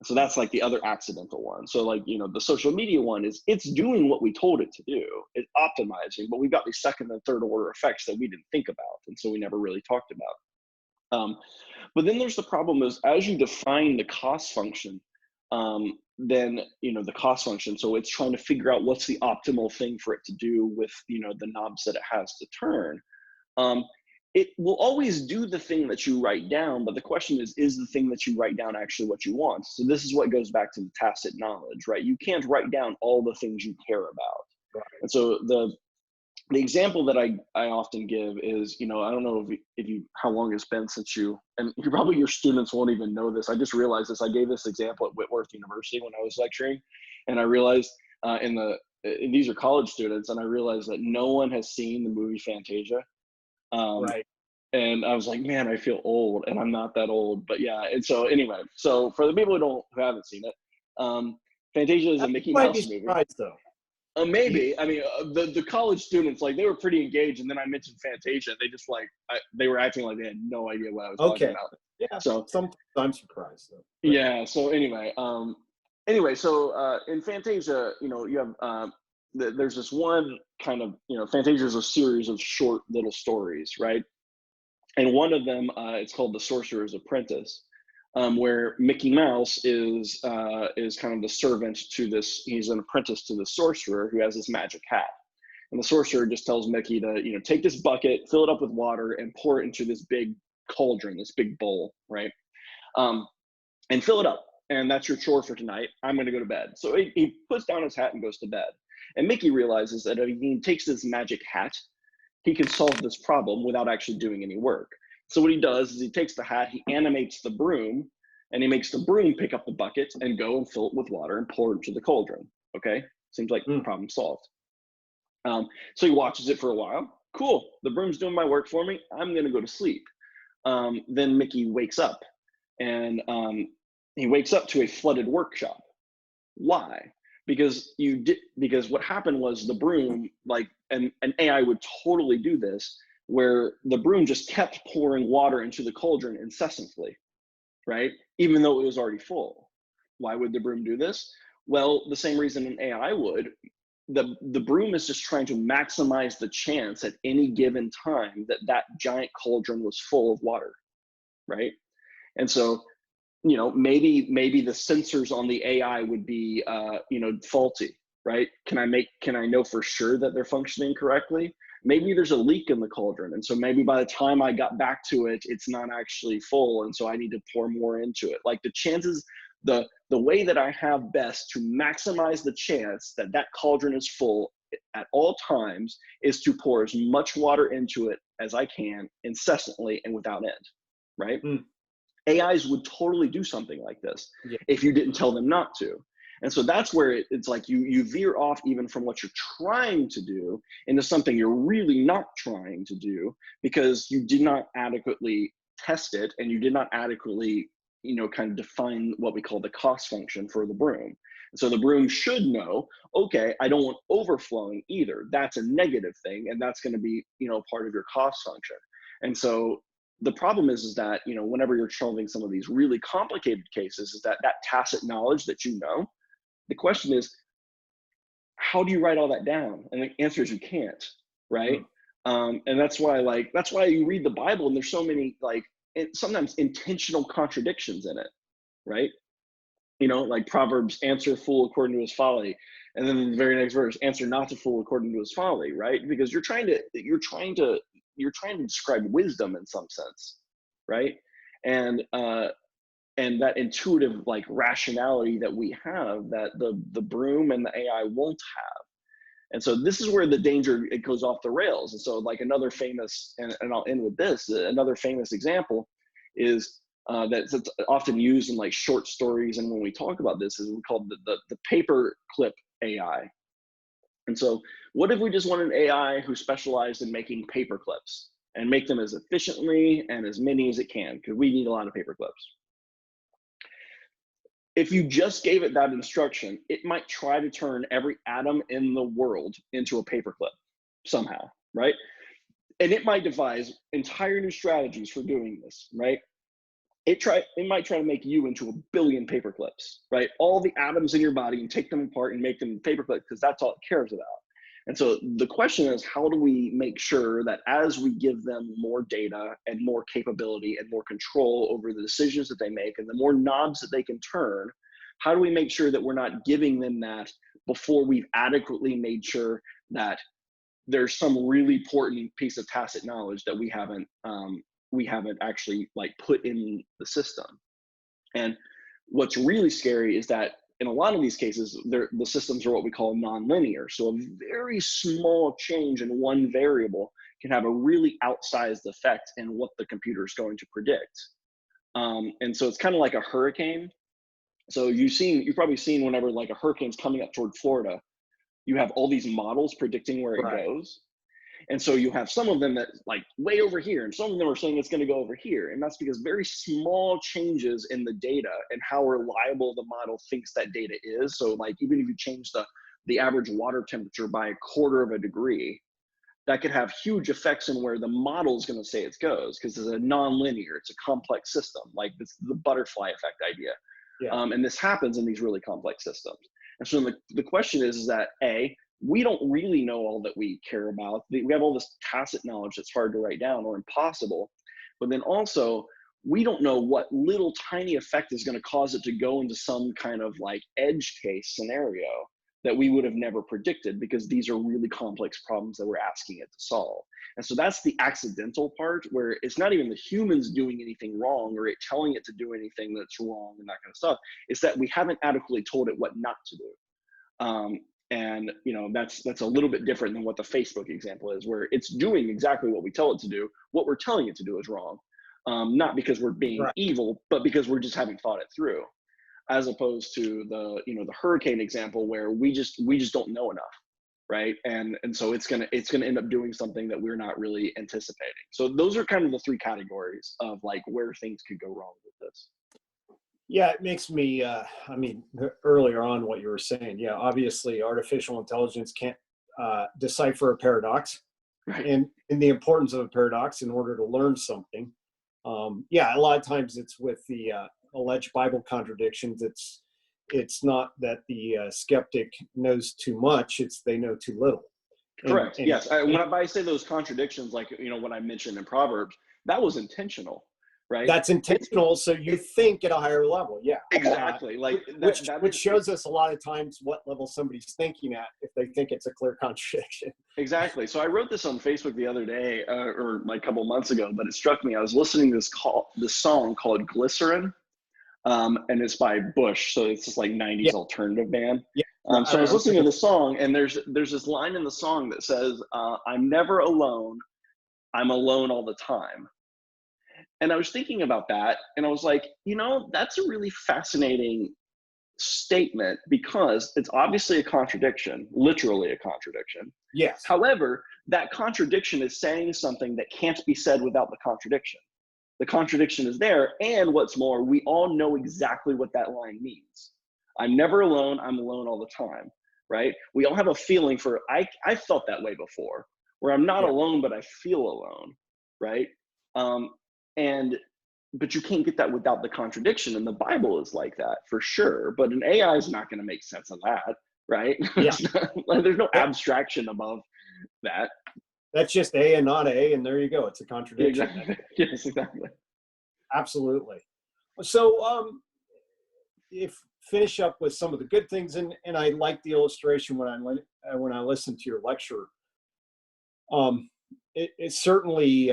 So that's like the other accidental one. So like, the social media one is it's doing what we told it to do. It's optimizing, but we've got these second and third order effects that we didn't think about. And so we never really talked about. But then there's the problem is as you define the cost function, then, the cost function. So it's trying to figure out what's the optimal thing for it to do with, the knobs that it has to turn. It will always do the thing that you write down, but the question is the thing that you write down actually what you want? So this is what goes back to the tacit knowledge, right? You can't write down all the things you care about. Right. And so the example that I often give is, I don't know if you how long it's been since and probably your students won't even know this. I just realized this. I gave this example at Whitworth University when I was lecturing, and I realized these are college students, and I realized that no one has seen the movie Fantasia. Right. And I was like, man, I feel old, and I'm not that old, but yeah. And so anyway, so for the people who haven't seen it, Fantasia is a Mickey Mouse movie. Surprised, though. Maybe. I mean, the college students, like, they were pretty engaged, and then I mentioned Fantasia. They just they were acting like they had no idea what I was talking about. Yeah. So sometimes I'm surprised, though. But, yeah. So anyway, so in Fantasia, you have there's this one kind of, Fantasia is a series of short little stories, right? And one of them, it's called The Sorcerer's Apprentice. Where Mickey Mouse is kind of the servant to this. He's an apprentice to the sorcerer who has this magic hat, and the sorcerer just tells Mickey to take this bucket, fill it up with water, and pour it into this big cauldron, this big bowl, right? And fill it up, and that's your chore for tonight. I'm going to go to bed. So he puts down his hat and goes to bed. And Mickey realizes that if he takes this magic hat, he can solve this problem without actually doing any work. So what he does is he takes the hat, he animates the broom, and he makes the broom pick up the bucket and go and fill it with water and pour it into the cauldron. Okay, seems like problem solved. So he watches it for a while. Cool, the broom's doing my work for me. I'm gonna go to sleep. Then Mickey wakes up, and he wakes up to a flooded workshop. Why? Because what happened was the broom, like an AI would totally do this, where the broom just kept pouring water into the cauldron incessantly, right? Even though it was already full. Why would the broom do this? Well, the same reason an AI would. The broom is just trying to maximize the chance at any given time that giant cauldron was full of water, right? And so, maybe the sensors on the AI would be, faulty, right? Can I know for sure that they're functioning correctly? Maybe there's a leak in the cauldron, and so maybe by the time I got back to it, it's not actually full, and so I need to pour more into it. Like the chances, the way that I have best to maximize the chance that cauldron is full at all times is to pour as much water into it as I can incessantly and without end, right? AIs would totally do something like this if you didn't tell them not to. And so that's where it's like you veer off even from what you're trying to do into something you're really not trying to do because you did not adequately test it and you did not adequately, kind of define what we call the cost function for the broom. And so the broom should know, okay, I don't want overflowing either. That's a negative thing, and that's going to be, part of your cost function. And so the problem is that, whenever you're solving some of these really complicated cases, is that tacit knowledge that the question is, how do you write all that down? And the answer is you can't, right? And that's why you read the Bible and there's so many sometimes intentional contradictions in it, right? Like Proverbs, answer a fool according to his folly. And then in the very next verse, answer not a fool according to his folly, right? Because you're trying to describe wisdom in some sense, right? And that intuitive rationality that we have that the broom and the AI won't have. And so this is where the danger, it goes off the rails. And so another famous, and I'll end with this, another famous example is that's often used in short stories. And when we talk about this, is we call the paper clip AI. And so what if we just want an AI who specialized in making paper clips and make them as efficiently and as many as it can? Because we need a lot of paper clips. If you just gave it that instruction, it might try to turn every atom in the world into a paperclip somehow, right? And it might devise entire new strategies for doing this, right? It might try to make you into a billion paperclips, right? All the atoms in your body, and take them apart and make them paperclips, because that's all it cares about. And so the question is, how do we make sure that as we give them more data and more capability and more control over the decisions that they make and the more knobs that they can turn, how do we make sure that we're not giving them that before we've adequately made sure that there's some really important piece of tacit knowledge that we haven't actually like put in the system? And what's really scary is that in a lot of these cases, the systems are what we call nonlinear. So a very small change in one variable can have a really outsized effect in what the computer is going to predict. And so it's kind of like a hurricane. So you've probably seen whenever like a hurricane's coming up toward Florida, you have all these models predicting where it goes. And so you have some of them that like way over here, and some of them are saying it's going to go over here. And that's because very small changes in the data and how reliable the model thinks that data is. So like even if you change the average water temperature by a quarter of a degree, that could have huge effects in where the model is going to say it goes, because it's a non-linear, it's a complex system, like this, the butterfly effect idea. Yeah. And this happens in these really complex systems. And so the question is that we don't really know all that we care about. We have all this tacit knowledge that's hard to write down or impossible. But then also, we don't know what little tiny effect is going to cause it to go into some kind of like edge case scenario that we would have never predicted, because these are really complex problems that we're asking it to solve. And so that's the accidental part, where it's not even the humans doing anything wrong or it telling it to do anything that's wrong and that kind of stuff. It's that we haven't adequately told it what not to do. And you know, that's a little bit different than what the Facebook example is, where it's doing exactly what we tell it to do. What we're telling it to do is wrong, not because we're being evil, but because we're just haven't thought it through. As opposed to the hurricane example, where we just don't know enough, right? And so it's gonna end up doing something that we're not really anticipating. So those are kind of the three categories of like where things could go wrong with this. Yeah, it makes me, I mean, earlier on what you were saying, yeah, obviously artificial intelligence can't decipher a paradox, right, and the importance of a paradox in order to learn something. Yeah, a lot of times it's with the alleged Bible contradictions. It's not that the skeptic knows too much, it's they know too little. Correct. Yes. When I say those contradictions, like, what I mentioned in Proverbs, that was intentional. Right? That's intentional, so you think at a higher level. Yeah, exactly. Which shows us a lot of times what level somebody's thinking at if they think it's a clear contradiction. Exactly. So I wrote this on Facebook the other day, or like a couple months ago, but it struck me. I was listening to this song called "Glycerin," and it's by Bush, so it's just like '90s alternative band. Yeah. So I was listening to the song, and there's this line in the song that says, "I'm never alone. I'm alone all the time." And I was thinking about that, and I was like, that's a really fascinating statement, because it's obviously a contradiction, literally a contradiction. Yes. However, that contradiction is saying something that can't be said without the contradiction. The contradiction is there, and what's more, we all know exactly what that line means. I'm never alone, I'm alone all the time, right? We all have a feeling for, I felt that way before, where I'm not alone, but I feel alone, right? But you can't get that without the contradiction, and the Bible is like that for sure. But an AI is not going to make sense of that, right? Yeah. There's no abstraction above that. That's just A and not A, and there you go. It's a contradiction. Exactly. Yes, exactly. Absolutely. So, if finish up with some of the good things, and I like the illustration when I listened to your lecture. It certainly,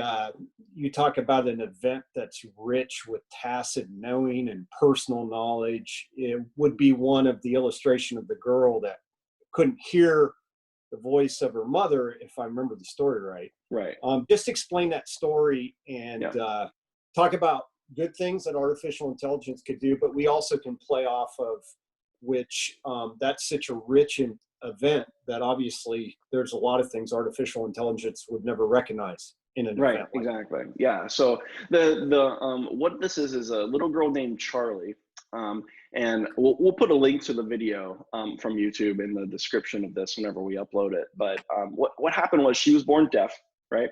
you talk about an event that's rich with tacit knowing and personal knowledge. It would be one of the illustration of the girl that couldn't hear the voice of her mother, if I remember the story right. Right. Just explain that story and talk about good things that artificial intelligence could do, but we also can play off of which that's such a rich event that obviously there's a lot of things artificial intelligence would never recognize in an event. Right, exactly. Yeah. So the what this is a little girl named Charlie, And we'll put a link to the video from YouTube in the description of this whenever we upload it. But what happened was she was born deaf, right?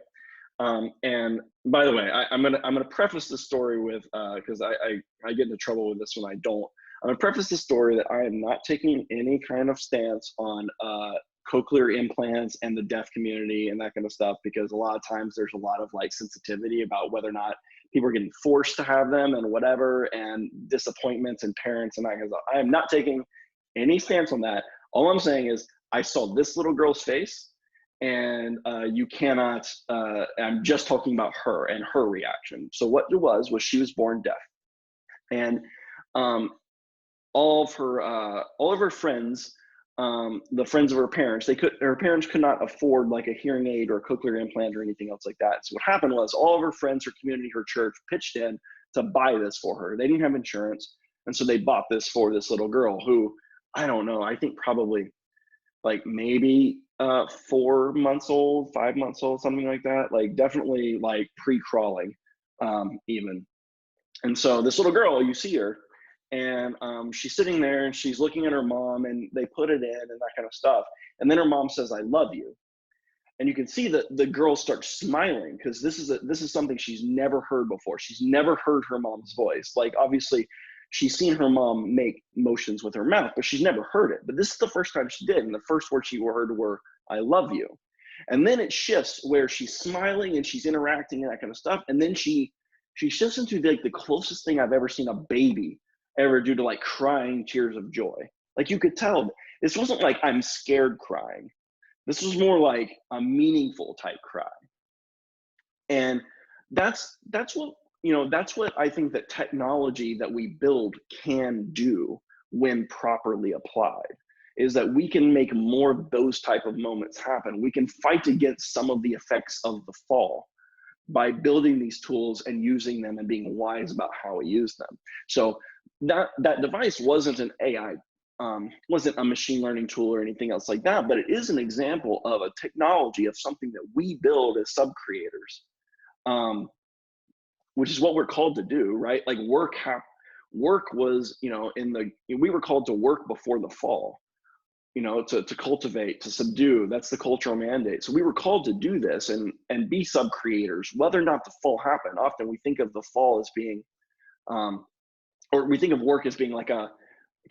And by the way, I'm gonna preface this story with because I get into trouble with this when I don't. I'm gonna preface the story that I am not taking any kind of stance on cochlear implants and the deaf community and that kind of stuff, because a lot of times there's a lot of like sensitivity about whether or not people are getting forced to have them and whatever, and disappointments and parents and that kind of stuff. I am not taking any stance on that. All I'm saying is I saw this little girl's face, and you cannot, I'm just talking about her and her reaction. So what it was she was born deaf. And all of her friends, the friends of her parents, her parents could not afford like a hearing aid or a cochlear implant or anything else like that. So what happened was all of her friends, her community, her church pitched in to buy this for her. They didn't have insurance. And so they bought this for this little girl who, I don't know, I think probably like maybe 4 months old, 5 months old, something like that. Like definitely like pre-crawling even. And so this little girl, you see her, and she's sitting there and she's looking at her mom, and they put it in and that kind of stuff. And then her mom says, "I love you." And you can see that the girl starts smiling, because this is something she's never heard before. She's never heard her mom's voice. Like obviously she's seen her mom make motions with her mouth, but she's never heard it. But this is the first time she did. And the first words she heard were, "I love you." And then it shifts where she's smiling and she's interacting and that kind of stuff. And then she shifts into like the closest thing I've ever seen a baby ever do to like crying tears of joy. Like you could tell this wasn't like I'm scared crying. This was more like a meaningful type cry. And that's what, that's what I think that technology that we build can do when properly applied, is that we can make more of those type of moments happen. We can fight against some of the effects of the fall by building these tools and using them and being wise about how we use them. So that device wasn't an AI, wasn't a machine learning tool or anything else like that, but it is an example of a technology of something that we build as sub creators, which is what we're called to do, right? Like work was, we were called to work before the fall, to cultivate, to subdue. That's the cultural mandate. So we were called to do this and be sub creators, whether or not the fall happened. Often we think of the fall as being, or we think of work as being like a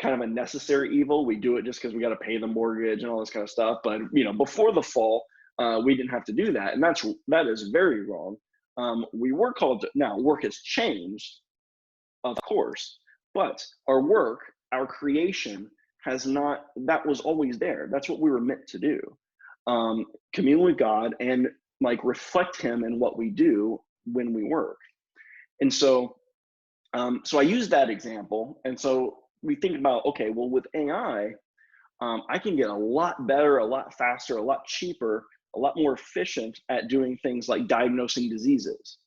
kind of a necessary evil. We do it just because we got to pay the mortgage and all this kind of stuff. But before the fall, we didn't have to do that, and that is very wrong. We were called to, now work has changed, of course, but our work, our creation has not. That was always there. That's what we were meant to do. Commune with God and like reflect Him in what we do when we work. And so I use that example. And so we think about, okay, well, with AI, I can get a lot better, a lot faster, a lot cheaper, a lot more efficient at doing things like diagnosing diseases.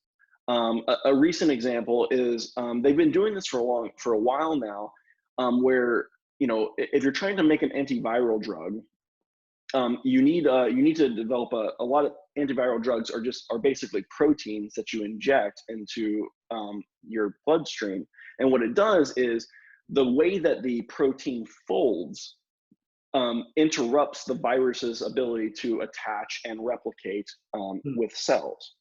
A recent example is they've been doing this for a while now, where if you're trying to make an antiviral drug, you need to develop a lot of antiviral drugs are basically proteins that you inject into your bloodstream. And what it does is the way that the protein folds interrupts the virus's ability to attach and replicate with cells.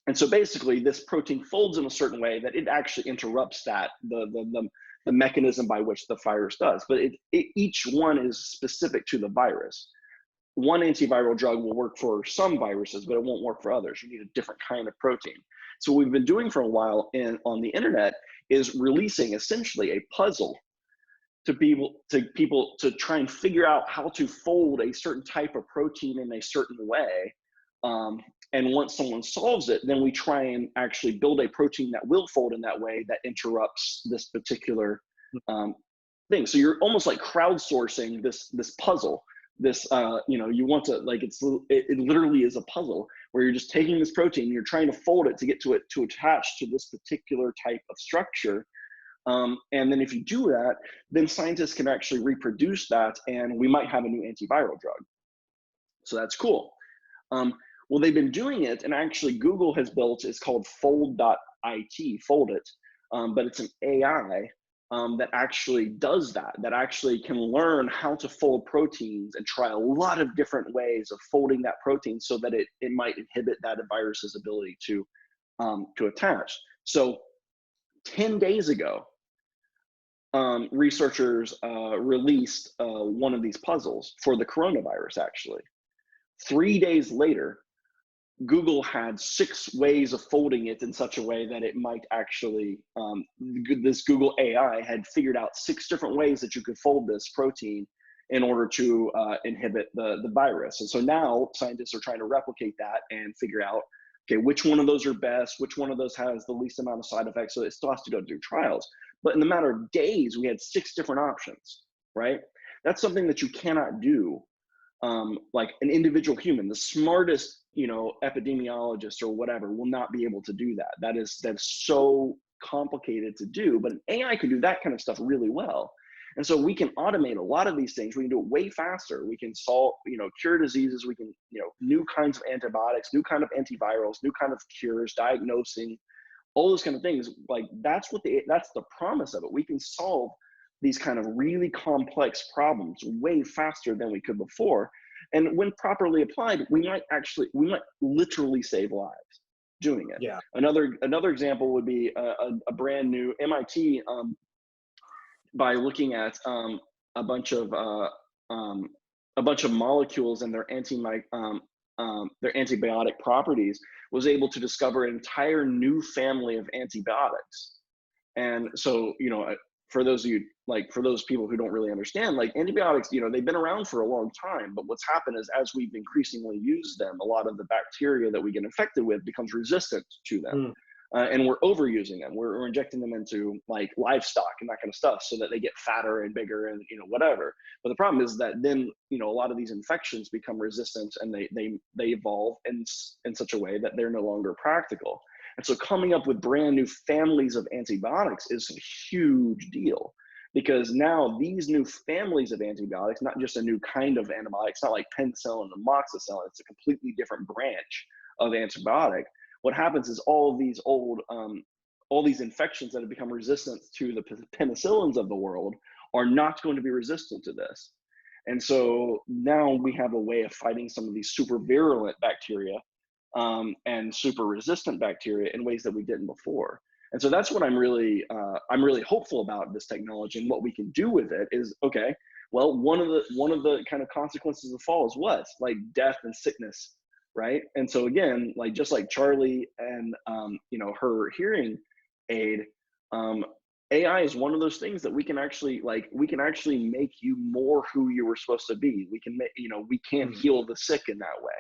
And so basically this protein folds in a certain way that it actually interrupts the mechanism by which the virus does. But each one is specific to the virus. One antiviral drug will work for some viruses, but it won't work for others. You need a different kind of protein. So what we've been doing for a while on the internet is releasing essentially a puzzle to people to try and figure out how to fold a certain type of protein in a certain way. And once someone solves it, then we try and actually build a protein that will fold in that way that interrupts this particular thing. So you're almost like crowdsourcing this puzzle. This you want to, like, it literally is a puzzle where you're just taking this protein, you're trying to fold it to get to it to attach to this particular type of structure. And then if you do that, then scientists can actually reproduce that, and we might have a new antiviral drug. So that's cool. Well, they've been doing it, and actually Google has built, it's called fold.it, Fold It, but it's an AI that actually does that, that actually can learn how to fold proteins and try a lot of different ways of folding that protein so that it might inhibit that virus's ability to attach. So 10 days ago, researchers released one of these puzzles for the coronavirus, actually. 3 days later, Google had 6 ways of folding it in such a way that it might actually, this Google AI had figured out 6 different ways that you could fold this protein in order to inhibit the virus. And so now scientists are trying to replicate that and figure out, okay, which one of those are best, which one of those has the least amount of side effects. So it still has to go through trials. But in the matter of days, we had 6 different options, right? That's something that you cannot do. Like an individual human, the smartest, epidemiologist or whatever will not be able to do that. That's so complicated to do, but an AI can do that kind of stuff really well. And so we can automate a lot of these things. We can do it way faster. We can solve, cure diseases. We can, new kinds of antibiotics, new kind of antivirals, new kind of cures, diagnosing, all those kind of things. Like that's the promise of it. We can solve these kind of really complex problems way faster than we could before. And when properly applied, we might literally save lives doing it. Yeah. Another example would be a brand new MIT, by looking at a bunch of molecules and their antibiotic properties, was able to discover an entire new family of antibiotics. And so, for those people who don't really understand, like antibiotics, they've been around for a long time, but what's happened is as we've increasingly used them, a lot of the bacteria that we get infected with becomes resistant to them. And we're overusing them. We're injecting them into like livestock and that kind of stuff so that they get fatter and bigger and, whatever. But the problem is that then, a lot of these infections become resistant and they evolve in such a way that they're no longer practical. And so coming up with brand new families of antibiotics is a huge deal, because now these new families of antibiotics, not just a new kind of antibiotic, it's not like penicillin and amoxicillin, it's a completely different branch of antibiotic. What happens is all these infections that have become resistant to the penicillins of the world are not going to be resistant to this. And so now we have a way of fighting some of these super virulent bacteria and super resistant bacteria in ways that we didn't before. And so that's what I'm really hopeful about this technology, and what we can do with it is, okay, well, one of the kind of consequences of the fall is what? Like death and sickness, right? And so again, like just like Charlie and her hearing aid, AI is one of those things that we can actually make you more who you were supposed to be. We can make, we can heal the sick in that way.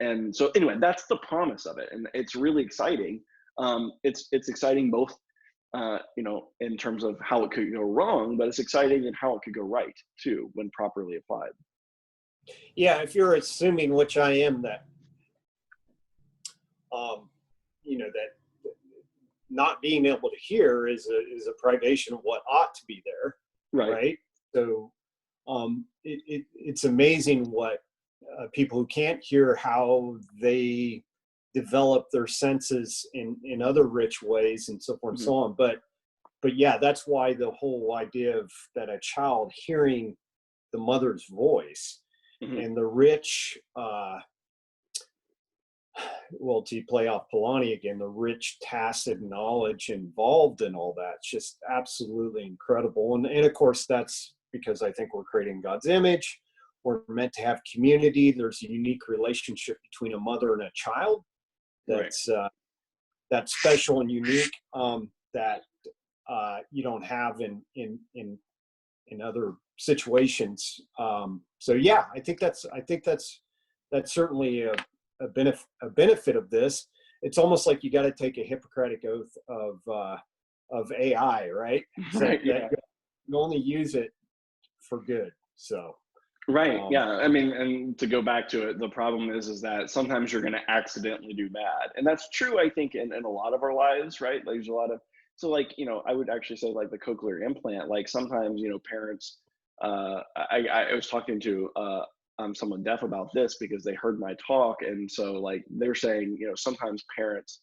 And so anyway, that's the promise of it, and it's really exciting. It's exciting both, in terms of how it could go wrong, but it's exciting in how it could go right too when properly applied. Yeah, if you're assuming, which I am, that that not being able to hear is a privation of what ought to be there, right? So it's amazing what people who can't hear, how they develop their senses in other rich ways and so forth and so on. But yeah, that's why the whole idea of that a child hearing the mother's voice and the rich, to play off Polanyi again, the rich tacit knowledge involved in all that, just absolutely incredible. And of course, that's because I think we're creating God's image. We're meant to have community. There's a unique relationship between a mother and a child that's that's special and unique, that you don't have in other situations. So yeah, I think that's certainly a benefit of this. It's almost like you got to take a Hippocratic oath of AI, right? That you only use it for good. So. Right. Yeah. I mean, and to go back to it, the problem is that sometimes you're going to accidentally do bad. And that's true, I think, in a lot of our lives, right? Like there's a lot of, so like, I would actually say like the cochlear implant, like sometimes, parents, I was talking to someone deaf about this because they heard my talk. And so like, they're saying, sometimes parents,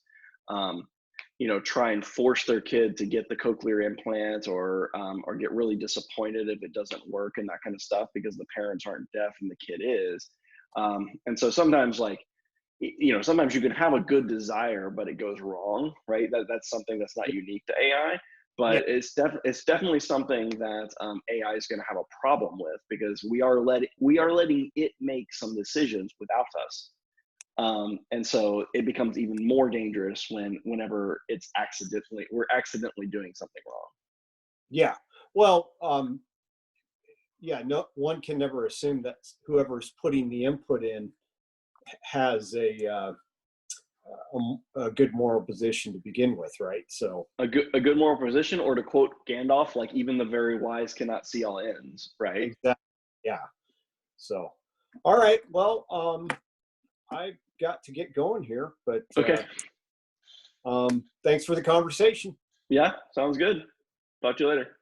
try and force their kid to get the cochlear implant, or get really disappointed if it doesn't work and that kind of stuff because the parents aren't deaf and the kid is. And so sometimes, like, sometimes you can have a good desire, but it goes wrong, right? That's something that's not unique to AI, Yeah. but it's definitely something that AI is going to have a problem with, because we are letting it make some decisions without us. And so it becomes even more dangerous whenever we're accidentally doing something wrong. Yeah. Well, yeah, no one can never assume that whoever's putting the input in has a good moral position to begin with, right? So A good moral position, or to quote Gandalf, like, even the very wise cannot see all ends, right? exactly. Yeah. So, all right. Well, I've got to get going here, but Okay. thanks for the conversation. Yeah, sounds good. Talk to you later.